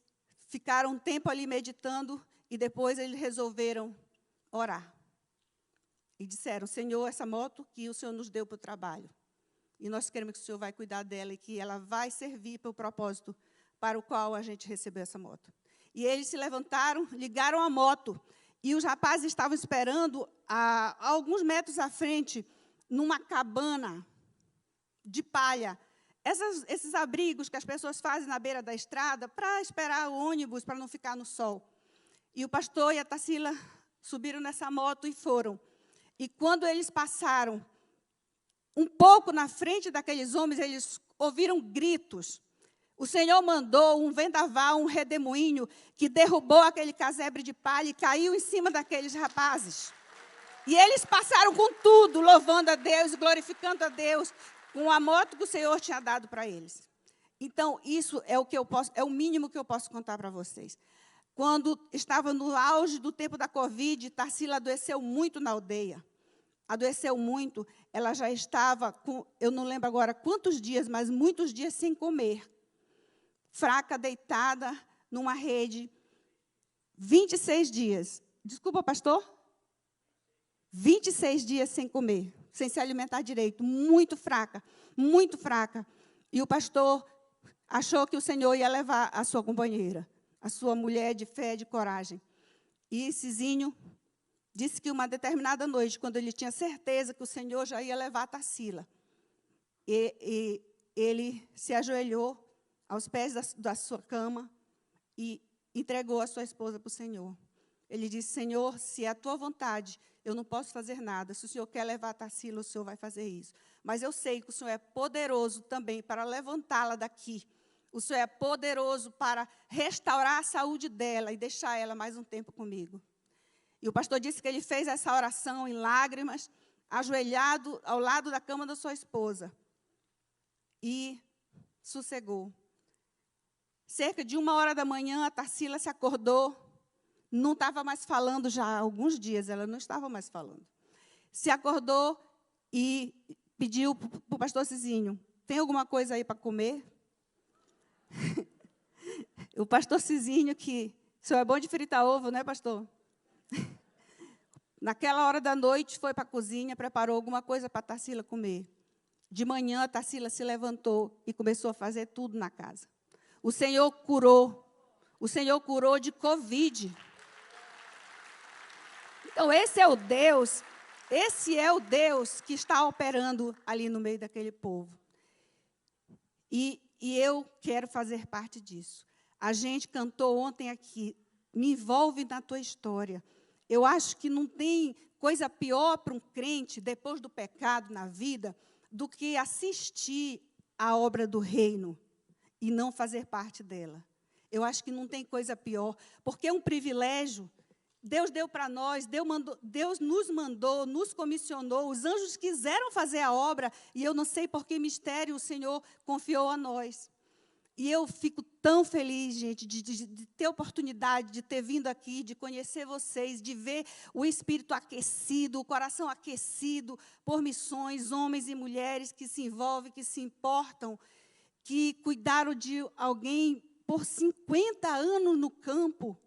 ficaram um tempo ali meditando, e depois eles resolveram orar. E disseram, Senhor, essa moto que o Senhor nos deu para o trabalho. E nós queremos que o Senhor vai cuidar dela e que ela vai servir para o propósito para o qual a gente recebeu essa moto. E eles se levantaram, ligaram a moto. E os rapazes estavam esperando, a alguns metros à frente, numa cabana de palha. Esses abrigos que as pessoas fazem na beira da estrada para esperar o ônibus, para não ficar no sol. E o pastor e a Tarsila subiram nessa moto e foram. E quando eles passaram um pouco na frente daqueles homens, eles ouviram gritos. O Senhor mandou um vendaval, um redemoinho, que derrubou aquele casebre de palha e caiu em cima daqueles rapazes. E eles passaram com tudo, louvando a Deus, glorificando a Deus, com a moto que o Senhor tinha dado para eles. Então, isso é o mínimo que eu posso contar para vocês. Quando estava no auge do tempo da Covid, Tarsila adoeceu muito na aldeia. Adoeceu muito, ela já estava com, eu não lembro agora quantos dias, mas muitos dias sem comer. Fraca, deitada numa rede, 26 dias. Desculpa, pastor? 26 dias sem comer, sem se alimentar direito, muito fraca, muito fraca. E o pastor achou que o Senhor ia levar a sua companheira, a sua mulher de fé, de coragem. E Cizinho disse que uma determinada noite, quando ele tinha certeza que o Senhor já ia levar a Tarsila, e ele se ajoelhou aos pés da sua cama e entregou a sua esposa para o Senhor. Ele disse, Senhor, se é a tua vontade, eu não posso fazer nada. Se o Senhor quer levar a Tarsila, o Senhor vai fazer isso. Mas eu sei que o Senhor é poderoso também para levantá-la daqui. O Senhor é poderoso para restaurar a saúde dela e deixar ela mais um tempo comigo. E o pastor disse que ele fez essa oração em lágrimas, ajoelhado ao lado da cama da sua esposa. E sossegou. Cerca de 1h da manhã, a Tarsila se acordou, não estava mais falando já há alguns dias, ela não estava mais falando. Se acordou e pediu para o pastor Cizinho, tem alguma coisa aí para comer? O pastor Cizinho, que o senhor é bom de fritar ovo, não é, pastor? Naquela hora da noite, foi para a cozinha, preparou alguma coisa para a Tarsila comer. De manhã, a Tarsila se levantou e começou a fazer tudo na casa. O Senhor curou de Covid. Então, esse é o Deus que está operando ali no meio daquele povo. E eu quero fazer parte disso. A gente cantou ontem aqui, me envolve na tua história. Eu acho que não tem coisa pior para um crente, depois do pecado na vida, do que assistir à obra do reino e não fazer parte dela. Eu acho que não tem coisa pior, porque é um privilégio. Deus deu para nós, Deus nos mandou, nos comissionou, os anjos quiseram fazer a obra, e eu não sei por que mistério o Senhor confiou a nós. E eu fico tão feliz, gente, de ter oportunidade, de ter vindo aqui, de conhecer vocês, de ver o espírito aquecido, o coração aquecido por missões, homens e mulheres que se envolvem, que se importam, que cuidaram de alguém por 50 anos no campo.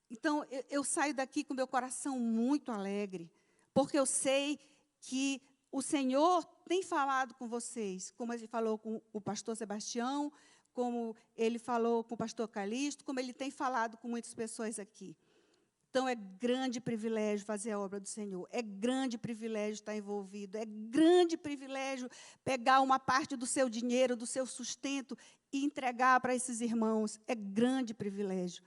Então, eu saio daqui com meu coração muito alegre, porque eu sei que o Senhor tem falado com vocês, como ele falou com o pastor Sebastião, como ele falou com o pastor Calixto, como ele tem falado com muitas pessoas aqui. Então, é grande privilégio fazer a obra do Senhor, é grande privilégio estar envolvido, é grande privilégio pegar uma parte do seu dinheiro, do seu sustento e entregar para esses irmãos, é grande privilégio,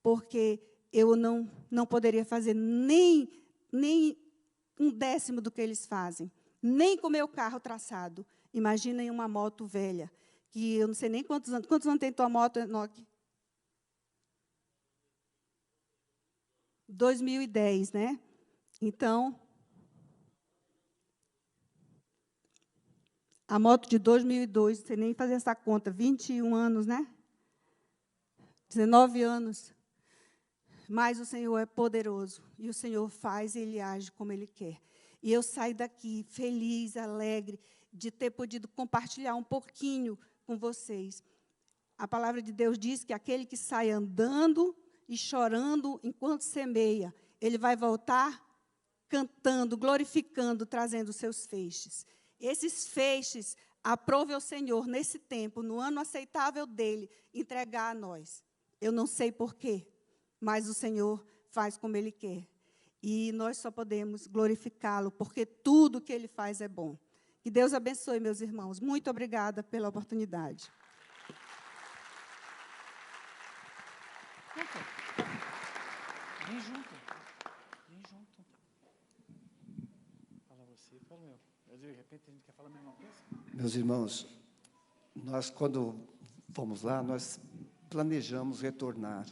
porque eu não poderia fazer nem 1/10 do que eles fazem, nem com o meu carro traçado. Imaginem uma moto velha, que eu não sei nem quantos anos. Quantos anos tem tua moto, Enoque? 2010, né? Então, a moto de 2002, não sei nem fazer essa conta, 21 anos, né? 19 anos. Mas o Senhor é poderoso, e o Senhor faz e Ele age como Ele quer. E eu saio daqui feliz, alegre, de ter podido compartilhar um pouquinho com vocês. A palavra de Deus diz que aquele que sai andando e chorando enquanto semeia, ele vai voltar cantando, glorificando, trazendo os seus feixes. Esses feixes, aprove ao Senhor, nesse tempo, no ano aceitável dEle, entregar a nós. Eu não sei porquê, mas o Senhor faz como Ele quer. E nós só podemos glorificá-lo, porque tudo que Ele faz é bom. Que Deus abençoe, meus irmãos. Muito obrigada pela oportunidade. Vem junto. Vem junto. Fala você, fala meu. Mas de repente a gente quer falar a mesma coisa? Meus irmãos, nós, quando fomos lá, nós planejamos retornar.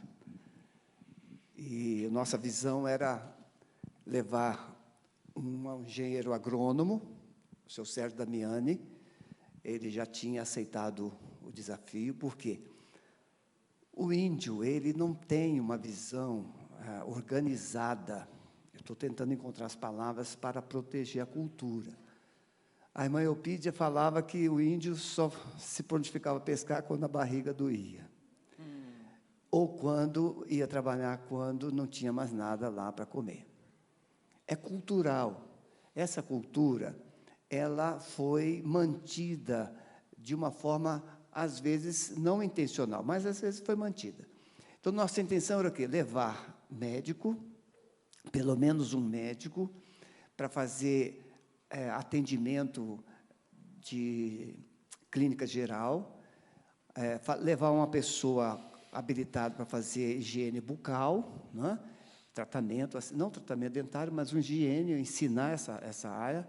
E nossa visão era levar um engenheiro agrônomo, o seu Sérgio Damiani. Ele já tinha aceitado o desafio, porque o índio, ele não tem uma visão organizada. Eu estou tentando encontrar as palavras para proteger a cultura. A irmã Eupídia falava que o índio só se prontificava a pescar quando a barriga doía. Ou quando ia trabalhar, quando não tinha mais nada lá para comer. É cultural. Essa cultura, ela foi mantida de uma forma, às vezes, não intencional, mas às vezes foi mantida. Então, nossa intenção era o quê? Levar médico, pelo menos um médico, para fazer atendimento de clínica geral, levar uma pessoa habilitada para fazer higiene bucal, né? Tratamento, não tratamento dentário, mas uma higiene, ensinar essa área,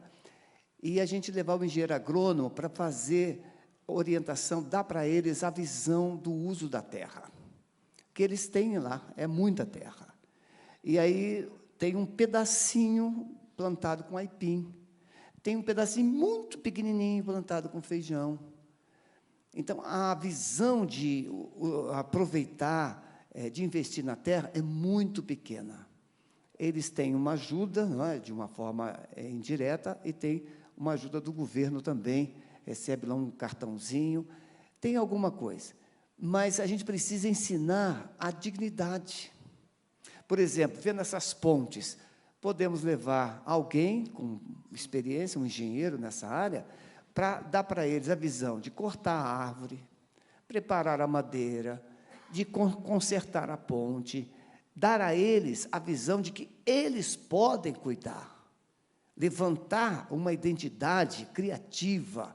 e a gente levar o engenheiro agrônomo para fazer orientação, dar para eles a visão do uso da terra, que eles têm lá, é muita terra. E aí tem um pedacinho plantado com aipim, tem um pedacinho muito pequenininho plantado com feijão. Então, a visão de aproveitar, de investir na terra, é muito pequena. Eles têm uma ajuda, não é, de uma forma indireta, e tem uma ajuda do governo também, recebe lá um cartãozinho, tem alguma coisa. Mas a gente precisa ensinar a dignidade. Por exemplo, vendo essas pontes, podemos levar alguém com experiência, um engenheiro nessa área, para dar para eles a visão de cortar a árvore, preparar a madeira, de consertar a ponte, dar a eles a visão de que eles podem cuidar, levantar uma identidade criativa.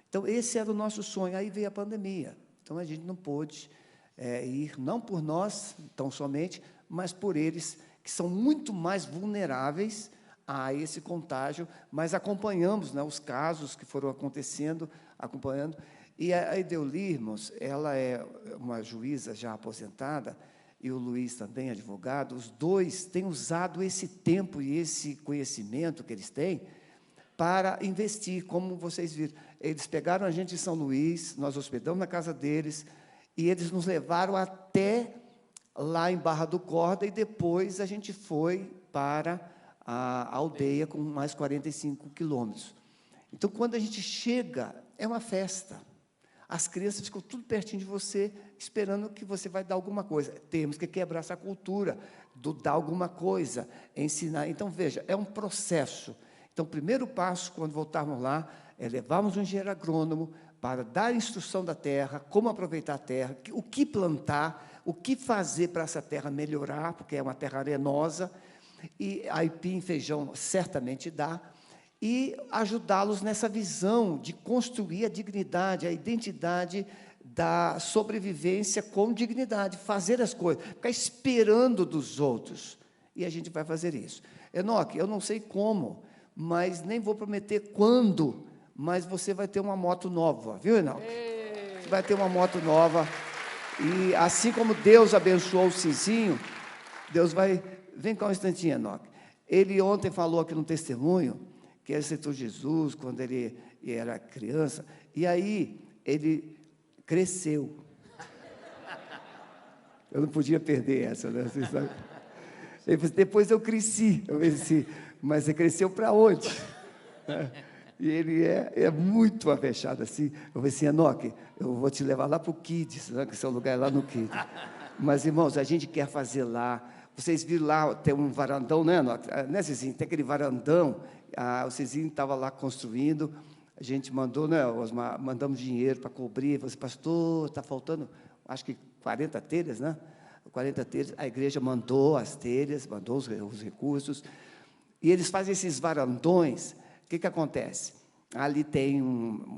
Então, esse era o nosso sonho. Aí veio a pandemia. Então, a gente não pôde ir, não por nós, tão somente, mas por eles, que são muito mais vulneráveis a esse contágio, mas acompanhamos, né, os casos que foram acontecendo, acompanhando. E a Edeuli, irmãos, ela é uma juíza já aposentada, e o Luiz também, advogado, os dois têm usado esse tempo e esse conhecimento que eles têm para investir, como vocês viram. Eles pegaram a gente em São Luís, nós hospedamos na casa deles, e eles nos levaram até lá em Barra do Corda, e depois a gente foi para a aldeia com mais 45 quilômetros. Então, quando a gente chega, é uma festa. As crianças ficam tudo pertinho de você, esperando que você vai dar alguma coisa. Temos que quebrar essa cultura do dar alguma coisa, ensinar. Então, veja, é um processo. Então, o primeiro passo, quando voltarmos lá, é levarmos um engenheiro agrônomo para dar instrução da terra, como aproveitar a terra, o que plantar, o que fazer para essa terra melhorar, porque é uma terra arenosa, e aipim, feijão, certamente dá, e ajudá-los nessa visão de construir a dignidade, a identidade da sobrevivência com dignidade, fazer as coisas, ficar esperando dos outros. E a gente vai fazer isso. Enoque, eu não sei como, mas nem vou prometer quando, mas você vai ter uma moto nova, viu, Enoque? Você vai ter uma moto nova, e assim como Deus abençoou o Cizinho, Deus vai... Vem cá um instantinho, Enoque. Ele ontem falou aqui no testemunho que ele aceitou Jesus quando ele era criança, e aí ele cresceu. Eu não podia perder essa, né? Você sabe? Ele disse, depois eu cresci, mas você cresceu para onde? E ele é muito avexado assim. Eu falei assim, Enoque, eu vou te levar lá para o Kids, né, que seu lugar é lá no Kids. Mas, irmãos, a gente quer fazer lá. Vocês viram lá, tem um varandão, né, Enoque? Né, Cizinho? Tem aquele varandão. O Cizinho estava lá construindo. A gente mandou, né, Osmar, mandamos dinheiro para cobrir. Falei assim, pastor, está faltando, acho que 40 telhas, né? 40 telhas. A igreja mandou as telhas, mandou os recursos. E eles fazem esses varandões. O que acontece? Ali tem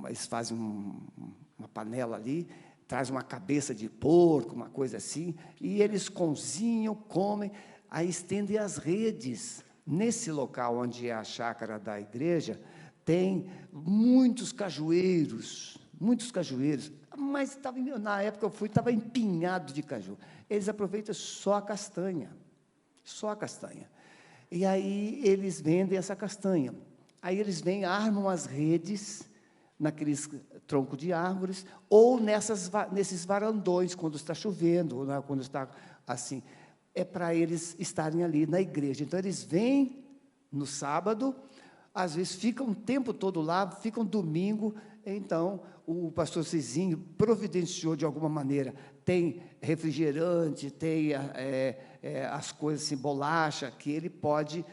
eles fazem uma panela ali, traz uma cabeça de porco, uma coisa assim, e eles cozinham, comem, aí estendem as redes. Nesse local onde é a chácara da igreja, tem muitos cajueiros, mas na época eu fui, estava empinhado de caju. Eles aproveitam só a castanha. E aí eles vendem essa castanha. Aí eles vêm, armam as redes naqueles troncos de árvores, ou nesses varandões, quando está chovendo, ou quando está assim. É para eles estarem ali na igreja. Então, eles vêm no sábado, às vezes ficam o tempo todo lá, ficam domingo. Então, o pastor Cizinho providenciou de alguma maneira. Tem refrigerante, tem as coisas assim, bolacha, que ele pode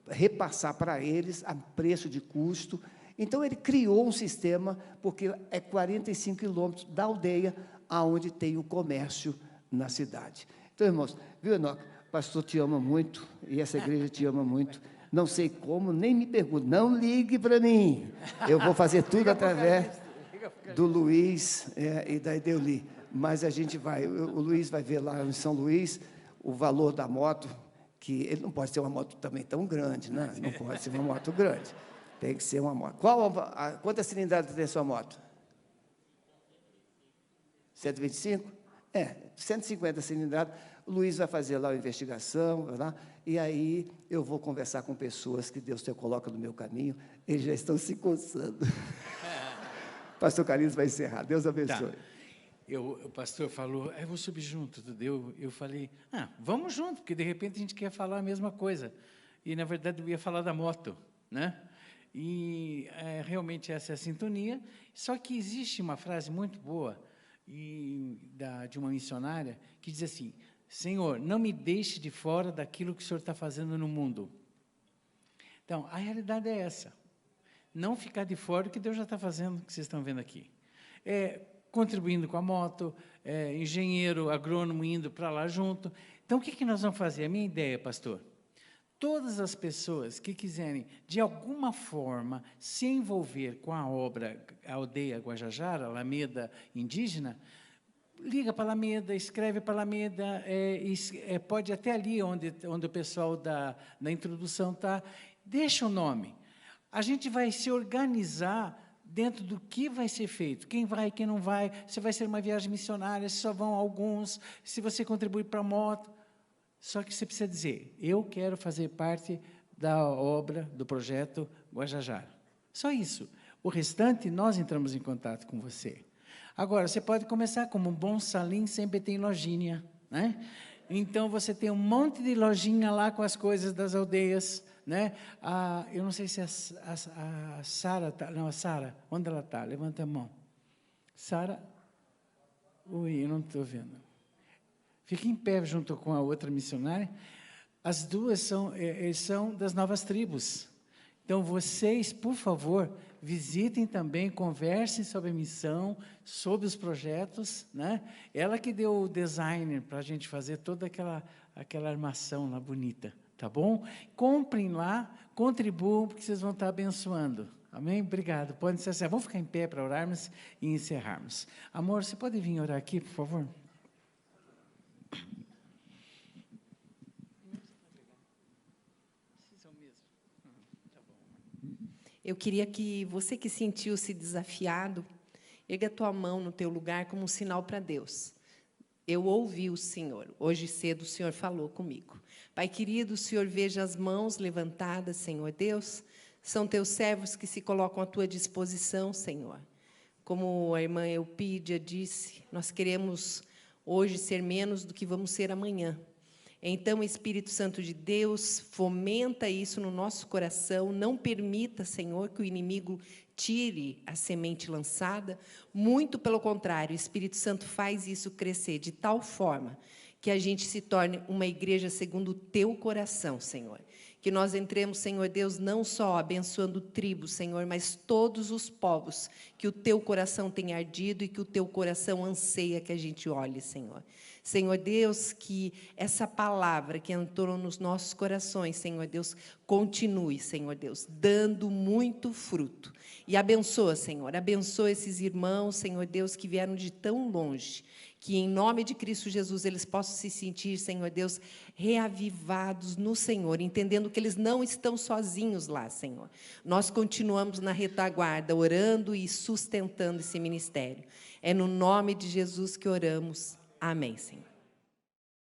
repassar para eles a preço de custo. Então, ele criou um sistema, porque é 45 quilômetros da aldeia, aonde tem o comércio na cidade. Então, irmãos, viu, Enoque? O pastor te ama muito, e essa igreja te ama muito. Não sei como, nem me pergunte, não ligue para mim. Eu vou fazer tudo através do Luiz e da Edeuli. Mas a gente vai, o Luiz vai ver lá em São Luís o valor da moto, que ele não pode ser uma moto também tão grande, né? Não pode ser uma moto grande. Tem que ser uma moto. Quantas cilindradas tem a sua moto? 125? 150 cilindradas. O Luiz vai fazer lá a investigação, lá, e aí eu vou conversar com pessoas que Deus te coloca no meu caminho, eles já estão se coçando. Pastor Carlinhos vai encerrar. Deus abençoe. Tá. O pastor falou, eu vou subir junto. Eu falei, vamos junto, porque de repente a gente quer falar a mesma coisa. E, na verdade, eu ia falar da moto, né? E realmente essa é a sintonia. Só que existe uma frase muito boa de uma missionária que diz assim, Senhor, não me deixe de fora daquilo que o Senhor está fazendo no mundo. Então, a realidade é essa. Não ficar de fora do que Deus já está fazendo, que vocês estão vendo aqui. Contribuindo com a moto, engenheiro, agrônomo indo para lá junto. Então, o que nós vamos fazer? A minha ideia, pastor, todas as pessoas que quiserem, de alguma forma, se envolver com a obra a Aldeia Guajajara, Alameda Indígena, liga para a Alameda, escreve para a Alameda, pode até ali onde o pessoal da introdução está, deixa o nome. A gente vai se organizar dentro do que vai ser feito, quem vai, quem não vai, se vai ser uma viagem missionária, se só vão alguns, se você contribui para a moto. Só que você precisa dizer, eu quero fazer parte da obra, do projeto Guajajara. Só isso. O restante, nós entramos em contato com você. Agora, você pode começar como um bom salim, sempre tem lojinha, né? Então, você tem um monte de lojinha lá com as coisas das aldeias, né? Eu não sei se a Sara está... Não, a Sara, onde ela está? Levanta a mão. Sara? Ui, eu não estou vendo. Fique em pé junto com a outra missionária. As duas são das novas tribos. Então, vocês, por favor, visitem também, conversem sobre a missão, sobre os projetos, né? Ela que deu o designer para a gente fazer toda aquela armação lá bonita, tá bom? Comprem lá, contribuam, porque vocês vão estar abençoando. Amém? Obrigado. Podem ser assim. Vamos ficar em pé para orarmos e encerrarmos. Amor, você pode vir orar aqui, por favor? Eu queria que você que sentiu-se desafiado, erga a tua mão no teu lugar como um sinal para Deus. Eu ouvi o Senhor. Hoje cedo o Senhor falou comigo. Pai querido, o Senhor veja as mãos levantadas, Senhor Deus. São teus servos que se colocam à tua disposição, Senhor. Como a irmã Eupídia disse, nós queremos hoje ser menos do que vamos ser amanhã. Então, Espírito Santo de Deus, fomenta isso no nosso coração, não permita, Senhor, que o inimigo tire a semente lançada, muito pelo contrário, o Espírito Santo faz isso crescer de tal forma que a gente se torne uma igreja segundo o teu coração, Senhor. Que nós entremos, Senhor Deus, não só abençoando tribos, Senhor, mas todos os povos que o teu coração tem ardido e que o teu coração anseia que a gente olhe, Senhor. Senhor Deus, que essa palavra que entrou nos nossos corações, Senhor Deus, continue, Senhor Deus, dando muito fruto. E abençoa, Senhor, abençoa esses irmãos, Senhor Deus, que vieram de tão longe, que em nome de Cristo Jesus eles possam se sentir, Senhor Deus, reavivados no Senhor, entendendo que eles não estão sozinhos lá, Senhor. Nós continuamos na retaguarda, orando e sustentando esse ministério. É no nome de Jesus que oramos. Amém, Senhor.